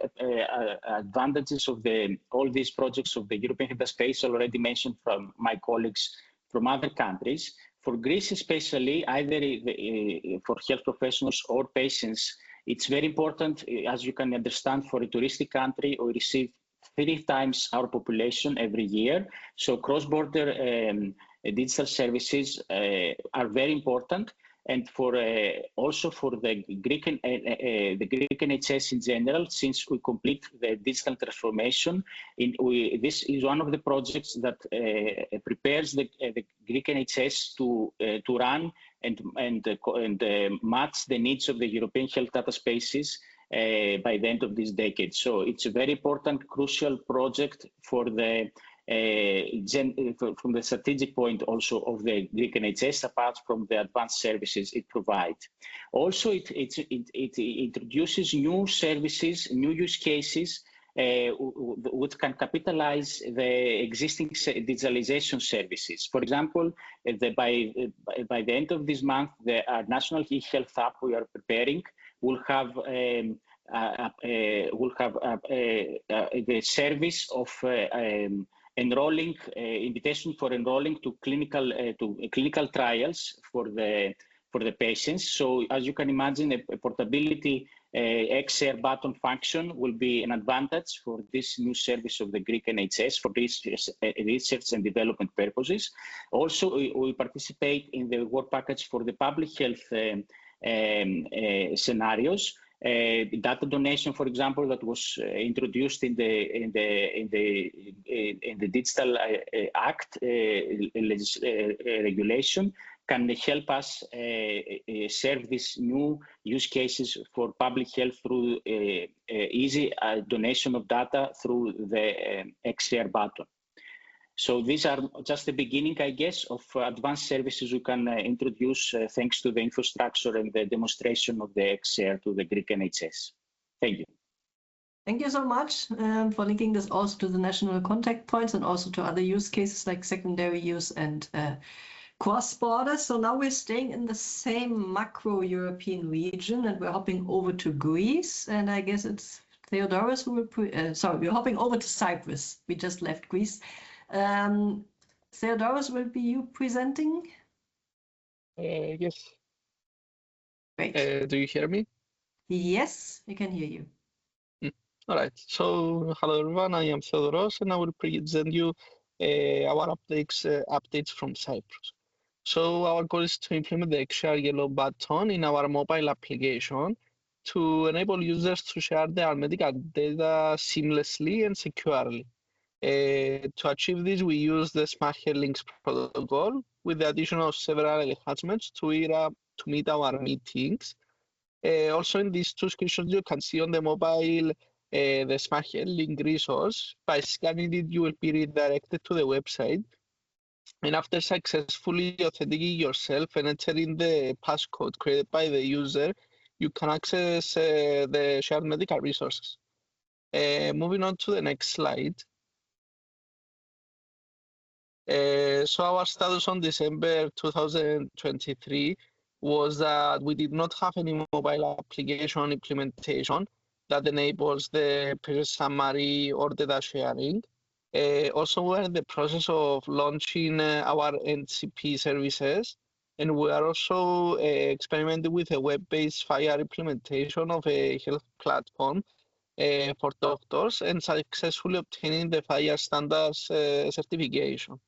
advantages of all these projects of the European Health Space already mentioned from my colleagues from other countries. For Greece especially, either for health professionals or patients, it's very important, as you can understand, for a touristic country, we receive 3 times our population every year. So cross-border digital services are very important, and for also for the Greek NHS in general, since we complete the digital transformation. This is one of the projects that prepares the Greek NHS to run and match the needs of the European health data spaces by the end of this decade. So it's a very important, crucial project for the from the strategic point also of the Greek NHS, apart from the advanced services it provides. Also, it introduces new services, new use cases, which can capitalize the existing digitalization services. For example, by the end of this month, the National e-health Hub we are preparing will have the service of enrolling, invitation for enrolling to clinical trials for the patients. So as you can imagine, a portability xShare button function will be an advantage for this new service of the Greek NHS for research and development purposes. Also, we participate in the work package for the public health scenarios. Data donation, for example, that was introduced in the Digital Act regulation, can help us serve these new use cases for public health through easy donation of data through the xShare button. So these are just the beginning, I guess, of advanced services we can introduce thanks to the infrastructure and the demonstration of the xShare to the Greek NHS. Thank you. Thank you so much for linking this also to the national contact points and also to other use cases like secondary use and cross-border. So now we're staying in the same macro European region and we're hopping over to Greece. And I guess it's Theodoros who will, we're hopping over to Cyprus. We just left Greece. Theodoros, will be you presenting? Yes. Great. Do you hear me? Yes, we can hear you. All right. So, hello everyone. I am Theodoros, and I will present you our updates from Cyprus. So our goal is to implement the xShare yellow button in our mobile application to enable users to share their medical data seamlessly and securely. To achieve this, we use the Smart Health Links protocol with the addition of several enhancements to meet our meetings. Also in these two screenshots, you can see on the mobile the Smart Health Link resource. By scanning it, you will be redirected to the website. And after successfully authenticating yourself and entering the passcode created by the user, you can access the shared medical resources. Moving on to the next slide. So our status on December 2023 was that we did not have any mobile application implementation that enables the patient summary or data sharing. Also, we're in the process of launching our NCP services, and we are also experimenting with a web-based FHIR implementation of a health platform for doctors and successfully obtaining the FHIR standards certification.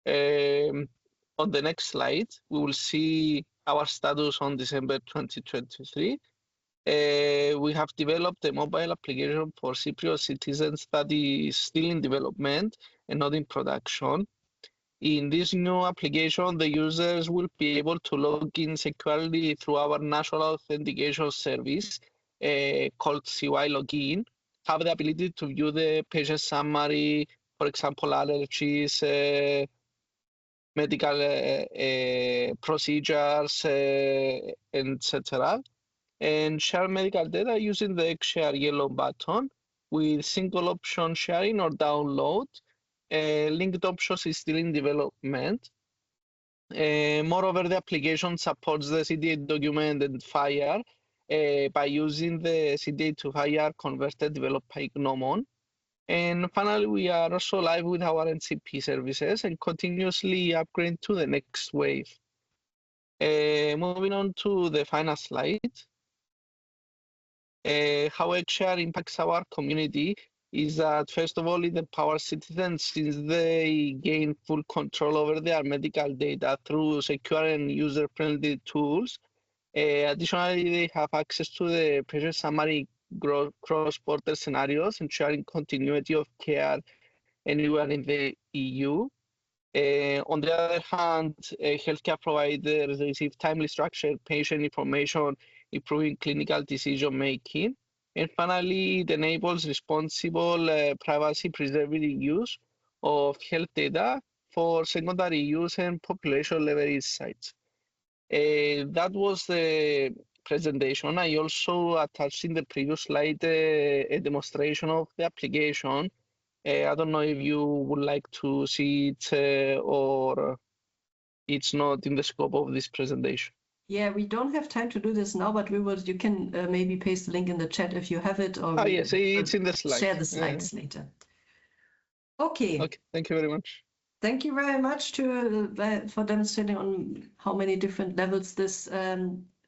On the next slide, we will see our status on December 2023. We have developed a mobile application for Cypriot citizens that is still in development and not in production. In this new application, the users will be able to log in securely through our national authentication service called CY Login, have the ability to view the patient summary, for example, allergies, medical procedures, etc., and share medical data using the xShare yellow button with single option sharing or download. Linked options is still in development. Moreover, the application supports the CDA document and FHIR by using the CDA to FHIR converter developed by Gnomon. And finally, we are also live with our NCP services and continuously upgrade to the next wave. Moving on to the final slide. How xShare impacts our community is that, first of all, it empowers citizens since they gain full control over their medical data through secure and user-friendly tools. Additionally, they have access to the patient summary cross-border scenarios, ensuring continuity of care anywhere in the EU. On the other hand, healthcare providers receive timely structured patient information, improving clinical decision-making. And finally, it enables responsible privacy-preserving use of health data for secondary use and population-level insights. That was the presentation. I also attached in the previous slide a demonstration of the application. I don't know if you would like to see it or it's not in the scope of this presentation. Yeah, we don't have time to do this now, but you can maybe paste the link in the chat if you have it, or yes, it's in the slides. Share the slides later. Okay. Okay, thank you very much. Thank you very much for demonstrating on how many different levels this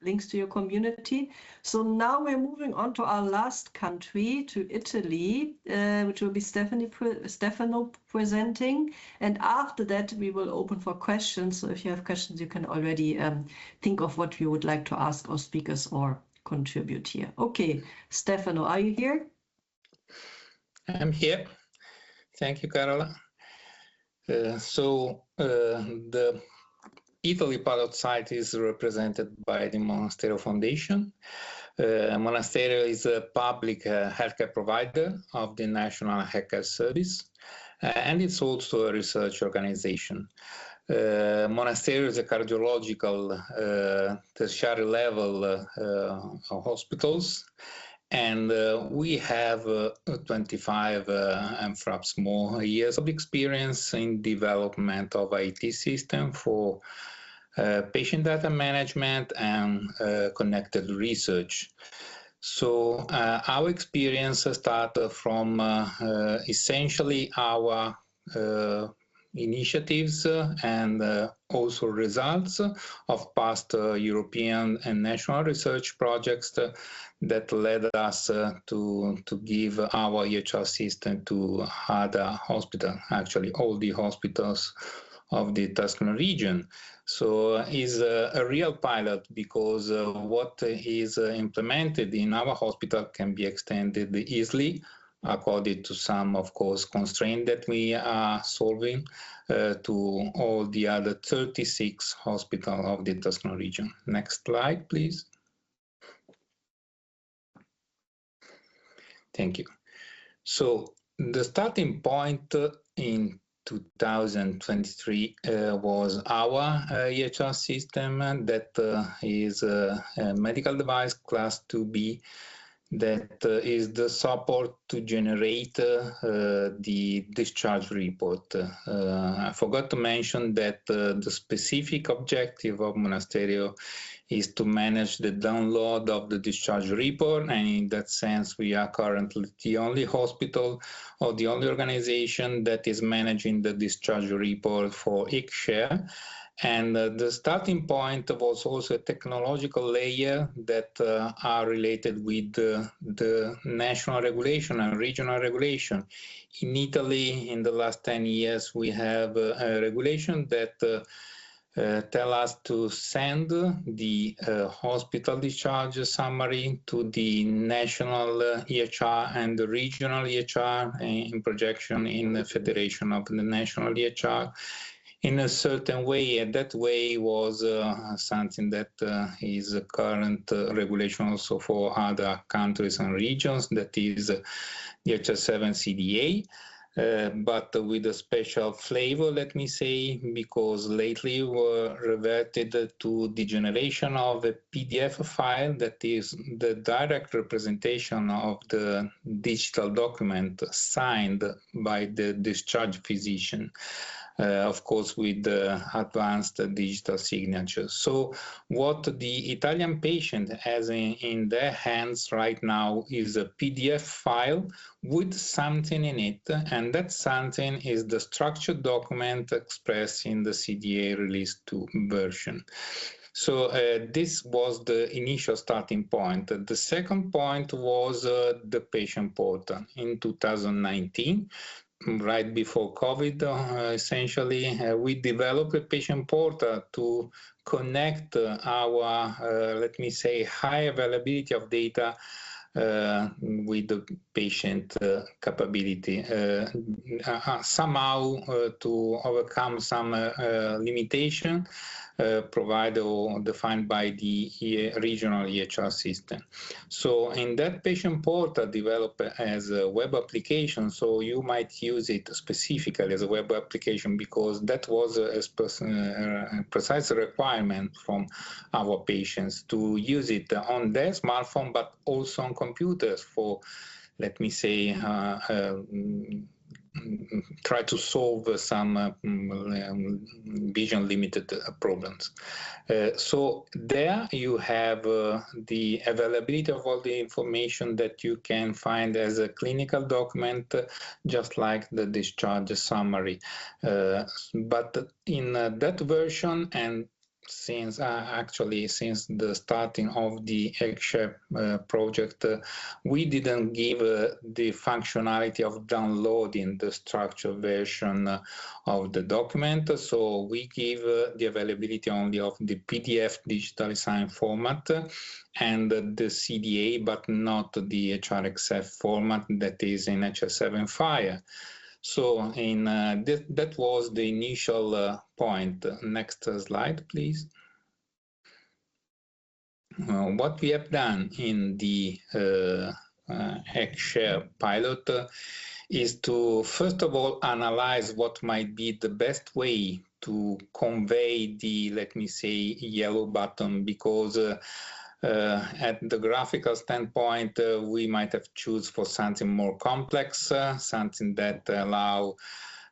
links to your community. So now we're moving on to our last country, to Italy, which will be Stefano presenting. And after that, we will open for questions. So if you have questions, you can already think of what you would like to ask our speakers or contribute here. Okay, Stefano, are you here? I'm here. Thank you, Carola. The Italy pilot site is represented by the Monastero Foundation. Monastero is a public healthcare provider of the National Healthcare Service, and it's also a research organization. Monastero is a cardiological tertiary level hospitals, and we have 25 and perhaps more years of experience in development of IT system for patient data management and connected research. So our experience started from essentially our initiatives and also results of past European and national research projects that led us to give our EHR system to other hospitals, actually all the hospitals of the Tuscany region. So is a real pilot, because what is implemented in our hospital can be extended easily according to some, of course, constraints that we are solving to all the other 36 hospitals of the Tuscany region. Next slide, please. Thank you. So the starting point in 2023 was our EHR system that is a medical device class 2B that is the support to generate the discharge report. I forgot to mention that the specific objective of Monasterio is to manage the download of the discharge report, and in that sense we are currently the only hospital or the only organization that is managing the discharge report for xShare. And the starting point was also a technological layer that are related with the national regulation and regional regulation. In Italy, in the last 10 years, we have a regulation that tell us to send the hospital discharge summary to the national EHR and the regional EHR in projection in the federation of the national EHR in a certain way, and that way was something that is a current regulation also for other countries and regions, that is the EHR7 CDA. But with a special flavor, let me say, because lately we're reverted to the generation of a PDF file that is the direct representation of the digital document signed by the discharge physician. Of course, with the advanced digital signature. So what the Italian patient has in their hands right now is a PDF file with something in it, and that something is the structured document expressed in the CDA Release 2 version. So this was the initial starting point. The second point was the patient portal. In 2019, right before COVID, essentially, we developed a patient portal to connect our, let me say, high availability of data with the patient capability, somehow to overcome some limitation provided or defined by the regional EHR system. So in that patient portal developed as a web application, so you might use it specifically as a web application because that was a precise requirement from our patients to use it on their smartphone, but also on computers for, let me say, try to solve some vision limited problems. So there you have the availability of all the information that you can find as a clinical document, just like the discharge summary. But in that version, and since actually since the starting of the xShare project, we didn't give the functionality of downloading the structured version of the document. So we give the availability only of the PDF digitally signed format and the CDA, but not the EHRxF format that is in EHR7 FHIR. So in that was the initial point. Next slide, please. What we have done in the xShare pilot is to, first of all, analyze what might be the best way to convey the, let me say, yellow button, because at the graphical standpoint, we might have choose for something more complex, something that allow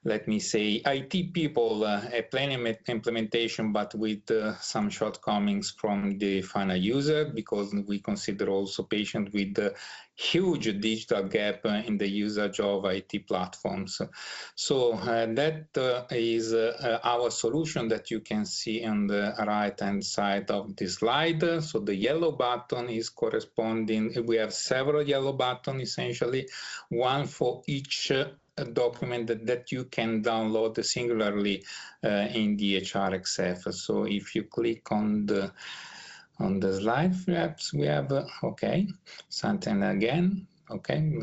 let me say, IT people, a planning implementation, but with some shortcomings from the final user, because we consider also patients with a huge digital gap in the usage of IT platforms. So that is our solution that you can see on the right-hand side of the slide. So the yellow button is corresponding, we have several yellow buttons essentially, one for each a document that you can download singularly in the EHRxF. So if you click on the slide, perhaps we have okay, something again. Okay,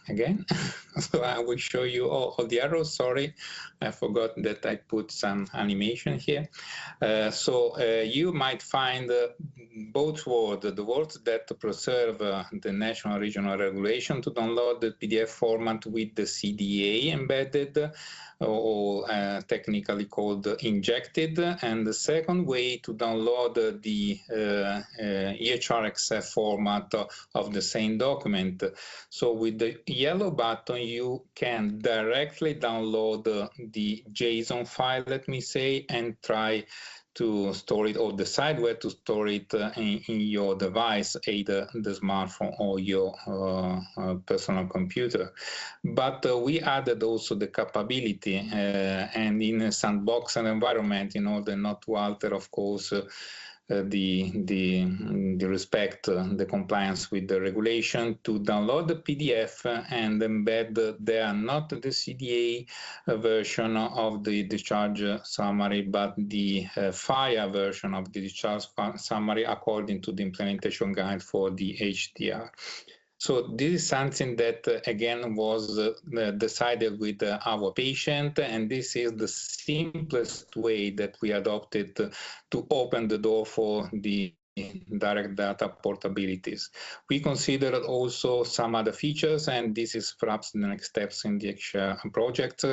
again. So I will show you all the arrows. Sorry, I forgot that I put some animation here. So you might find both words, the words that preserve the national regional regulation to download the PDF format with the CDA embedded, or technically called injected, and the second way to download the EHRxF format of the same document. So with the yellow button, you can directly download the JSON file, let me say, and try to store it, or decide where to store it in your device, either the smartphone or your personal computer. But we added also the capability, and in a sandbox environment, in order not to alter, of course, the respect, the compliance with the regulation, to download the PDF and embed there not the CDA version of the discharge summary, but the FIRE version of the discharge summary according to the implementation guide for the HDR. So this is something that, again, was decided with our patient, and this is the simplest way that we adopted to open the door for the direct data portabilities. We considered also some other features, and this is perhaps the next steps in the xShare project,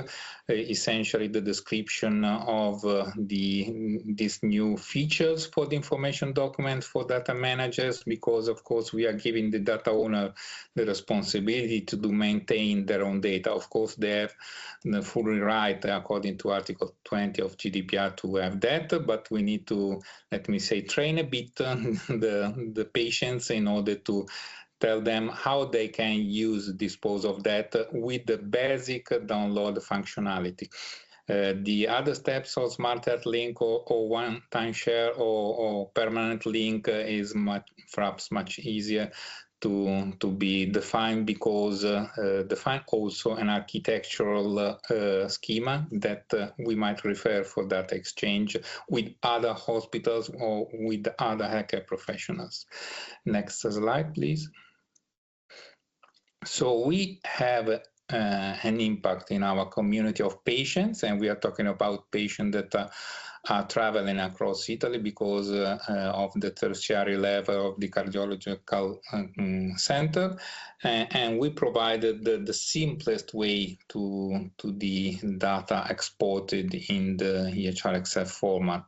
essentially the description of these new features for the information document for data managers, because of course we are giving the data owner the responsibility to maintain their own data. Of course, they have the full right according to Article 20 of GDPR to have that, but we need to, let me say, train a bit the patients in order to tell them how they can dispose of that with the basic download functionality. The other steps of Smart Earth link or one-time share or permanent link is perhaps much easier to be defined, because define also an architectural schema that we might refer for data exchange with other hospitals or with other healthcare professionals. Next slide, please. So we have an impact in our community of patients, and we are talking about patients that are traveling across Italy because of the tertiary level of the cardiological center, and we provided the simplest way to the data exported in the EHRxF format,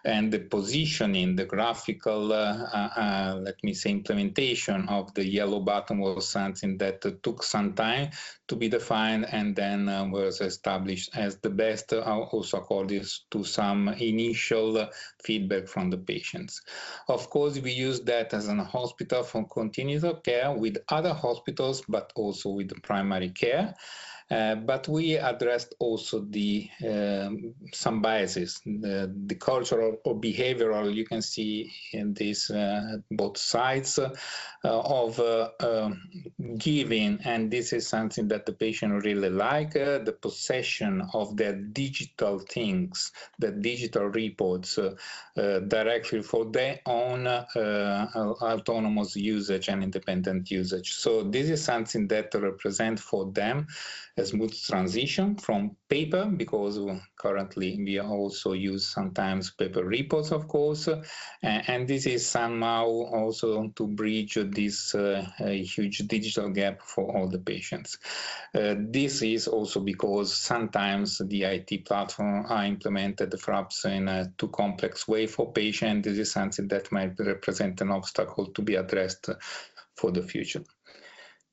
and the positioning, the graphical, let me say, implementation of the yellow button was something that took some time to be defined, and then was established as the best, also according to some initial feedback from the patients. Of course, we use that as a hospital for continuous care with other hospitals, but also with the primary care. But we addressed also some biases, the cultural or behavioral, you can see in this both sides of giving, and this is something that the patient really like, the possession of their digital things, the digital reports directly for their own autonomous usage and independent usage. So this is something that represents for them a smooth transition from paper, because currently we also use sometimes paper reports, of course, and this is somehow also to bridge this huge digital gap for all the patients. This is also because sometimes the IT platform are implemented perhaps in a too complex way for patients. This is something that might represent an obstacle to be addressed for the future.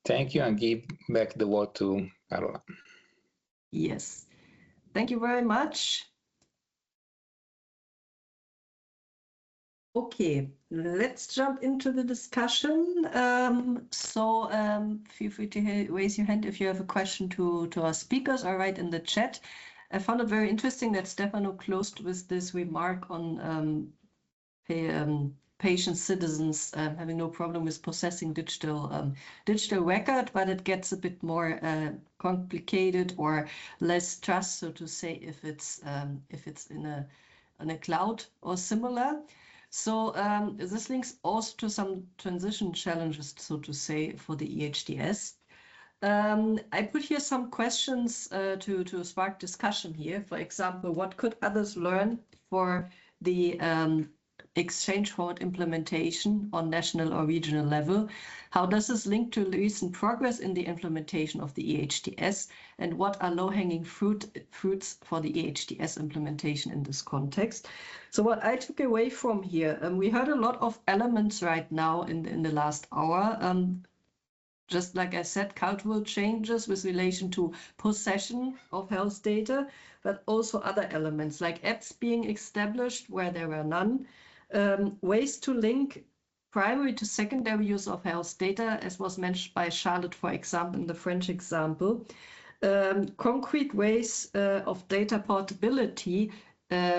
Thank you, and give back the word to Carola. Yes. Thank you very much. Okay, let's jump into the discussion. Feel free to raise your hand if you have a question to our speakers or write in the chat. I found it very interesting that Stefano closed with this remark on patient citizens having no problem with possessing digital record, but it gets a bit more complicated or less trust, so to say, if it's in a cloud or similar. So this links also to some transition challenges, so to say, for the EHDS. I put here some questions to spark discussion here. For example, what could others learn for the exchange forward implementation on national or regional level? How does this link to recent progress in the implementation of the EHDS? And what are low-hanging fruits for the EHDS implementation in this context? So what I took away from here, we heard a lot of elements right now in the last hour. Just like I said, cultural changes with relation to possession of health data, but also other elements like apps being established where there were none, ways to link primary to secondary use of health data, as was mentioned by Charlotte, for example, in the French example, concrete ways of data portability,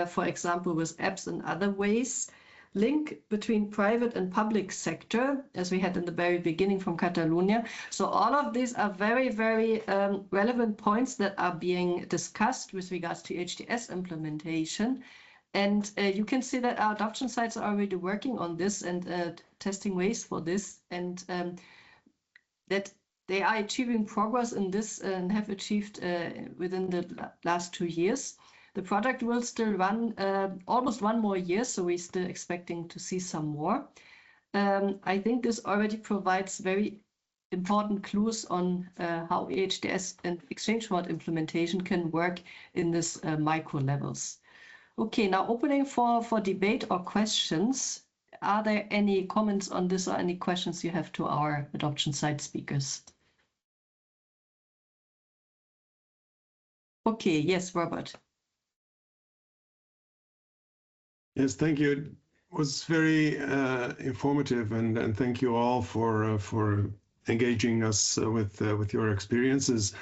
for example, with apps and other ways, link between private and public sector, as we had in the very beginning from Catalonia. So all of these are very, very relevant points that are being discussed with regards to HDS implementation. And you can see that our adoption sites are already working on this and testing ways for this, and that they are achieving progress in this and have achieved within the last 2 years. The product will still run almost 1 more year, so we're still expecting to see some more. I think this already provides very important clues on how EHDS and exchange forward implementation can work in this micro levels. Okay, now opening for debate or questions. Are there any comments on this or any questions you have to our adoption site speakers? Okay, yes, Robert. Yes, thank you. It was very informative, and thank you all for engaging us with your experiences.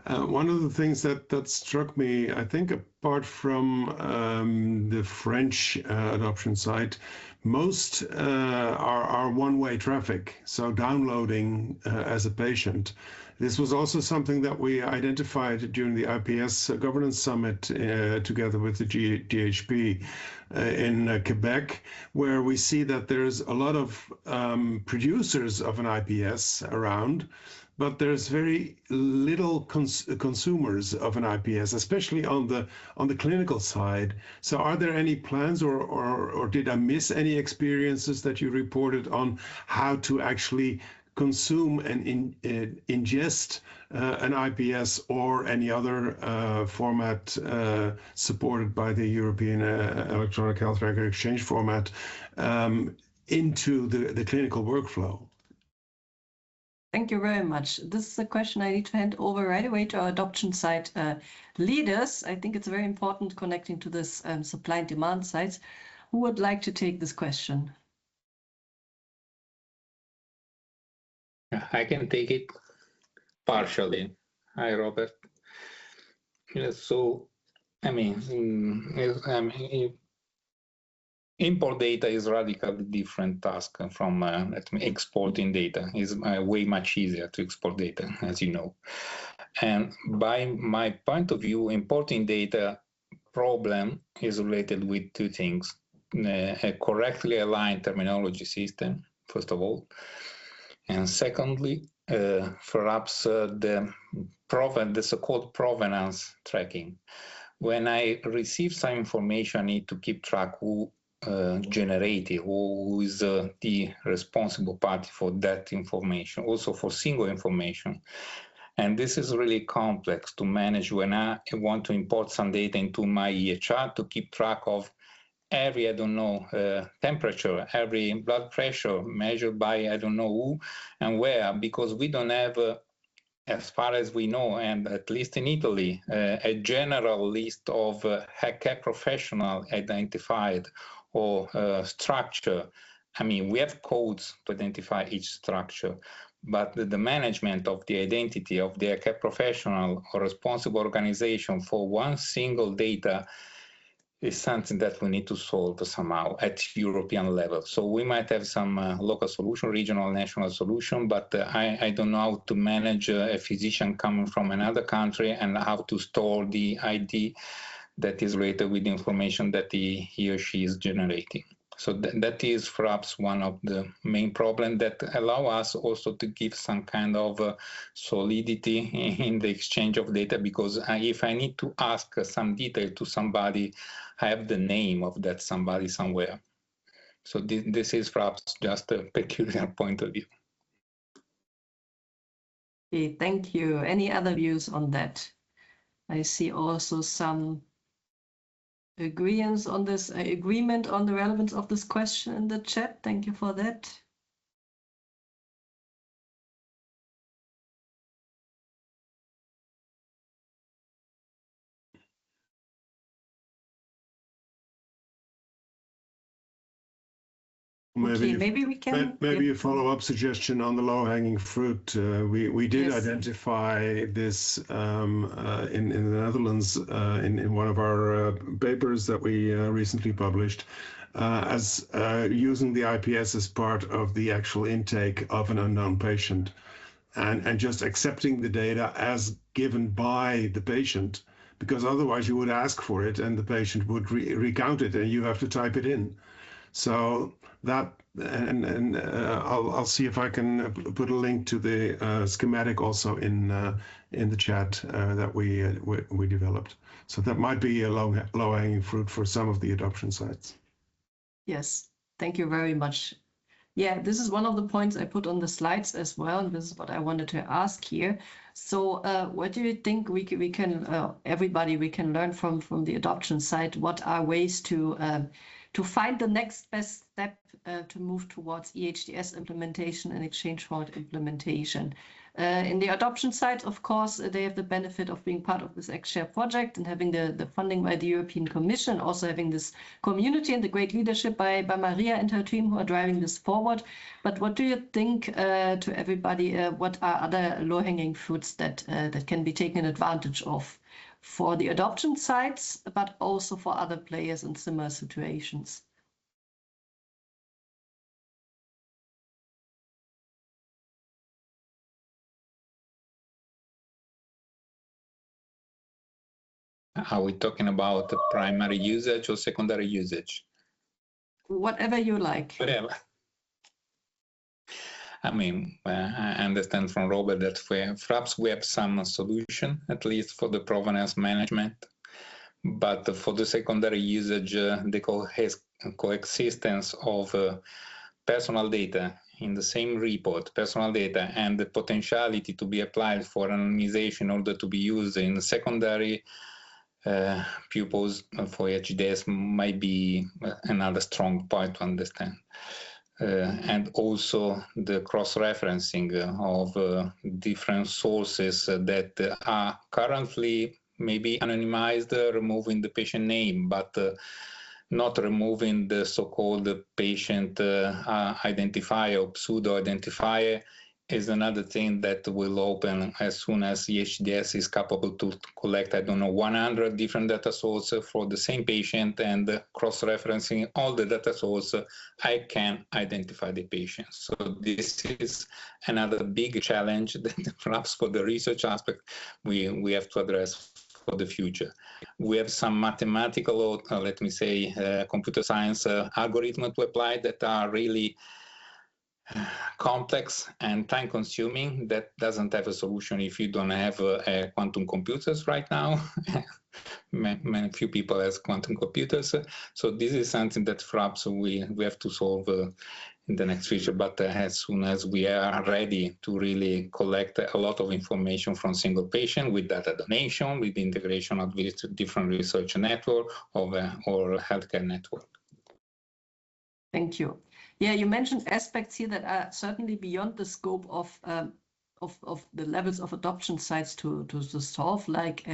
One of the things that struck me, I think, apart from the French adoption site, most are one-way traffic, so downloading as a patient. This was also something that we identified during the IPS Governance Summit together with the DHP in Quebec, where we see that there's a lot of producers of an IPS around, but there's very little consumers of an IPS, especially on the clinical side. So are there any plans, or did I miss any experiences that you reported on how to actually consume and ingest an IPS or any other format supported by the European Electronic Health Record Exchange format into the clinical workflow? Thank you very much. This is a question I need to hand over right away to our adoption site leaders. I think it's very important connecting to this supply and demand sides. Who would like to take this question? I can take it partially. Hi, Robert. So, I mean, import data is radically different task from exporting data. It's way much easier to export data, as you know. And by my point of view, importing data problem is related with 2 things. A correctly aligned terminology system, first of all. And secondly, perhaps the so-called provenance tracking. When I receive some information, I need to keep track who generated, who is the responsible party for that information, also for single information. And this is really complex to manage when I want to import some data into my EHR to keep track of every, I don't know, temperature, every blood pressure measured by I don't know who and where, because we don't have as far as we know, and at least in Italy, a general list of healthcare professional identified or structure. I mean, we have codes to identify each structure, but the management of the identity of the healthcare professional or responsible organization for one single data is something that we need to solve somehow at European level. So we might have some local solution, regional, national solution, but I don't know how to manage a physician coming from another country and how to store the ID that is related with the information that he or she is generating. So that is perhaps one of the main problems that allow us also to give some kind of solidity in the exchange of data, because if I need to ask some detail to somebody, I have the name of that somebody somewhere. So this is perhaps just a peculiar point of view. Okay, thank you. Any other views on that? I see also some agreement on the relevance of this question in the chat. Thank you for that. Maybe we can. Maybe a follow-up suggestion on the low-hanging fruit. We did identify this in the Netherlands in one of our papers that we recently published as using the IPS as part of the actual intake of an unknown patient, and just accepting the data as given by the patient, because otherwise you would ask for it and the patient would recount it and you have to type it in. So that, and I'll see if I can put a link to the schematic also in the chat that we developed. So that might be a low-hanging fruit for some of the adoption sites. Yes, thank you very much. Yeah, this is one of the points I put on the slides as well, and this is what I wanted to ask here. So what do you think we can everybody we can learn from the adoption side? What are ways to find the next best step to move towards EHDS implementation and exchange forward implementation? In the adoption side, of course, they have the benefit of being part of this xShare project and having the funding by the European Commission, also having this community and the great leadership by Maria and her team who are driving this forward. But what do you think to everybody, what are other low-hanging fruits that can be taken advantage of for the adoption sites, but also for other players in similar situations? Are we talking about the primary usage or secondary usage? Whatever you like. Whatever. I mean, I understand from Robert that perhaps we have some solution, at least for the provenance management. But for the secondary usage, the coexistence of personal data in the same report, personal data, and the potentiality to be applied for anonymization in order to be used in secondary pupils for EHDS might be another strong point to understand. And also the cross-referencing of different sources that are currently maybe anonymized, removing the patient name, but not removing the so-called patient identifier or pseudo-identifier is another thing that will open as soon as EHDS is capable to collect, 100 different data sources for the same patient, and cross-referencing all the data sources, I can identify the patient. So this is another big challenge that perhaps for the research aspect we have to address for the future. We have some mathematical, or let me say, computer science algorithms to apply that are really complex and time-consuming. That doesn't have a solution if you don't have quantum computers right now. Many few people have quantum computers. So this is something that perhaps we have to solve in the next future, but as soon as we are ready to really collect a lot of information from single patient with data donation, with the integration of different research network or healthcare network. Thank you. Yeah, you mentioned aspects here that are certainly beyond the scope of of the levels of adoption sites to solve, like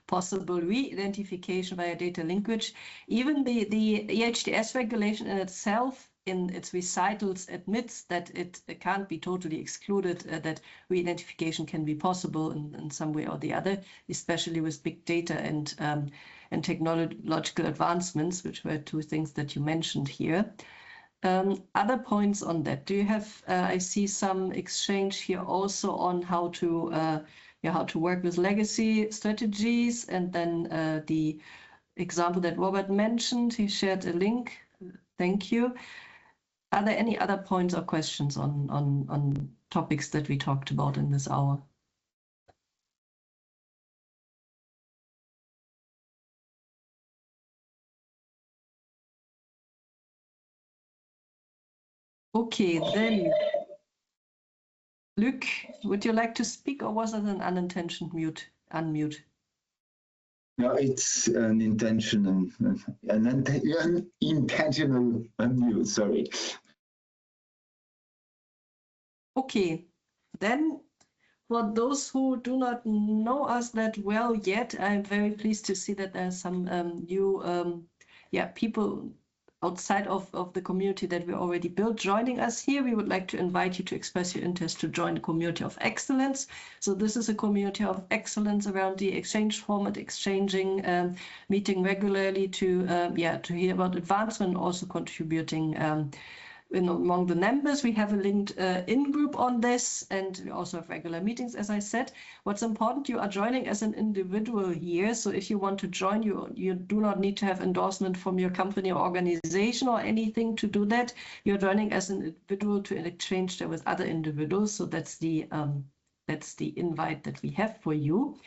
possible re-identification via data linkage. Even the EHDS regulation in itself, in its recitals, admits that it can't be totally excluded, that re-identification can be possible in some way or the other, especially with big data and technological advancements, which were two things that you mentioned here. Other points on that? Do you have? I see some exchange here also on how to work with legacy strategies, and then the example that Robert mentioned. He shared a link. Thank you. Are there any other points or questions on topics that we talked about in this hour? Okay, then, Luc, would you like to speak, or was it an unintentional unmute? No, it's an intentional unmute, sorry. Okay, then for those who do not know us that well yet, I'm very pleased to see that there's some new people outside of the community that we already built joining us here. We would like to invite you to express your interest to join the community of excellence. So this is a community of excellence around the exchange format, exchanging, meeting regularly to hear about advancement, and also contributing among the members. We have a linked in-group on this, and we also have regular meetings, as I said. What's important, you are joining as an individual here, so if you want to join, you do not need to have endorsement from your company or organization or anything to do that. You're joining as an individual to exchange there with other individuals, so that's the invite that we have for you.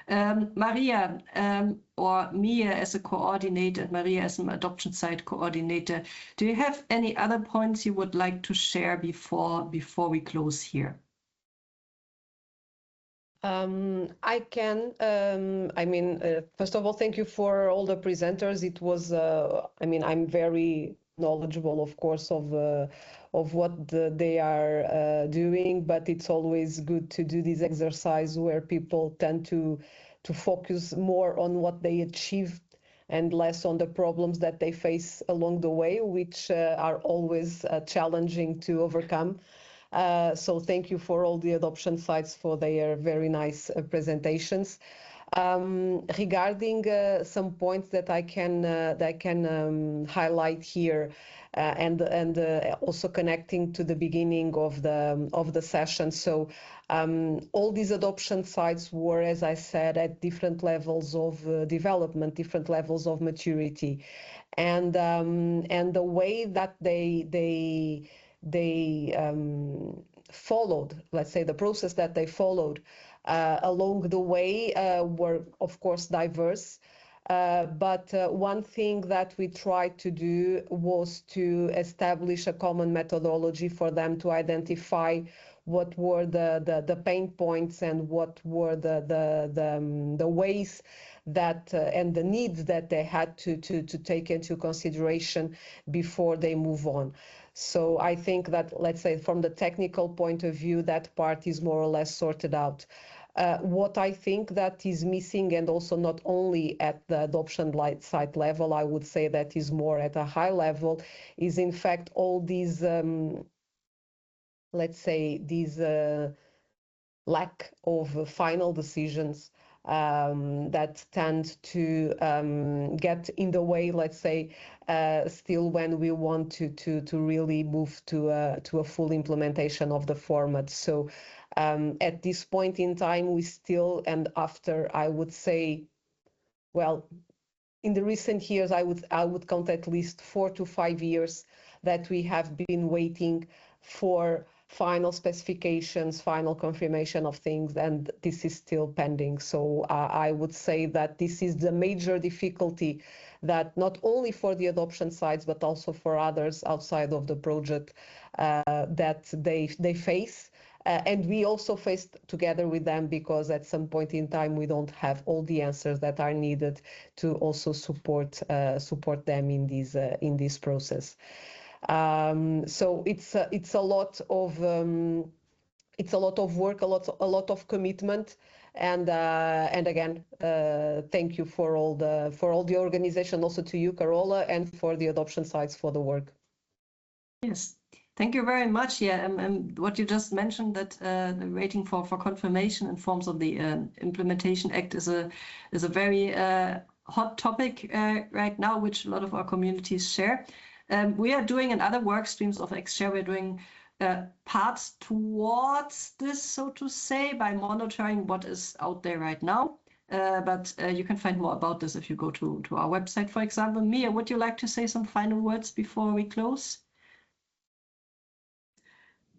Maria or Mia as a coordinator, Maria as an adoption site coordinator, do you have any other points you would like to share before we close here? I can. First of all, thank you for all the presenters. It was, I'm very knowledgeable, of course, of what they are doing, but it's always good to do this exercise where people tend to focus more on what they achieved and less on the problems that they face along the way, which are always challenging to overcome. So thank you for all the adoption sites for their very nice presentations. Regarding some points that I can highlight here, and also connecting to the beginning of the session. So all these adoption sites were, as I said, at different levels of development, different levels of maturity, and the way that they followed, let's say, the process that they followed along the way were, of course, diverse. But one thing that we tried to do was to establish a common methodology for them to identify what were the pain points and what were the ways that and the needs that they had to take into consideration before they move on. So I think that, let's say, from the technical point of view, that part is more or less sorted out. What I think that is missing, and also not only at the adoption site level, I would say that is more at a high level, is in fact all these, let's say, these lack of final decisions that tend to get in the way, let's say, still when we want to really move to a full implementation of the format. So at this point in time, we still, and after, I would say, well, in the recent years, I would count at least 4 to 5 years that we have been waiting for final specifications, final confirmation of things, and this is still pending. So I would say that this is the major difficulty that not only for the adoption sites, but also for others outside of the project that they face. And we also faced together with them, because at some point in time we don't have all the answers that are needed to also support them in this process. So it's a lot of it's a lot of work, a lot of commitment, and again, thank you for all the organization, also to you, Carola, and for the adoption sites for the work. Yes, thank you very much. Yeah, and what you just mentioned, that the waiting for confirmation in forms of the Implementation Act is a very hot topic right now, which a lot of our communities share. We are doing in other work streams of xShare, we're doing parts towards this, so to say, by monitoring what is out there right now. But you can find more about this if you go to our website, for example. Mia, would you like to say some final words before we close?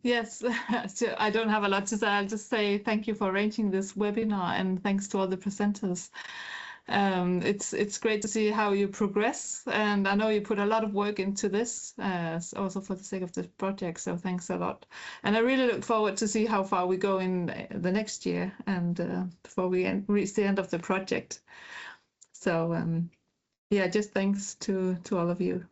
Yes, so I don't have a lot to say. I'll just say thank you for arranging this webinar, and thanks to all the presenters. It's great to see how you progress, and I know you put a lot of work into this, also for the sake of this project, so thanks a lot. And I really look forward to see how far we go in the next year, and before we reach the end of the project. So yeah, just thanks to all of you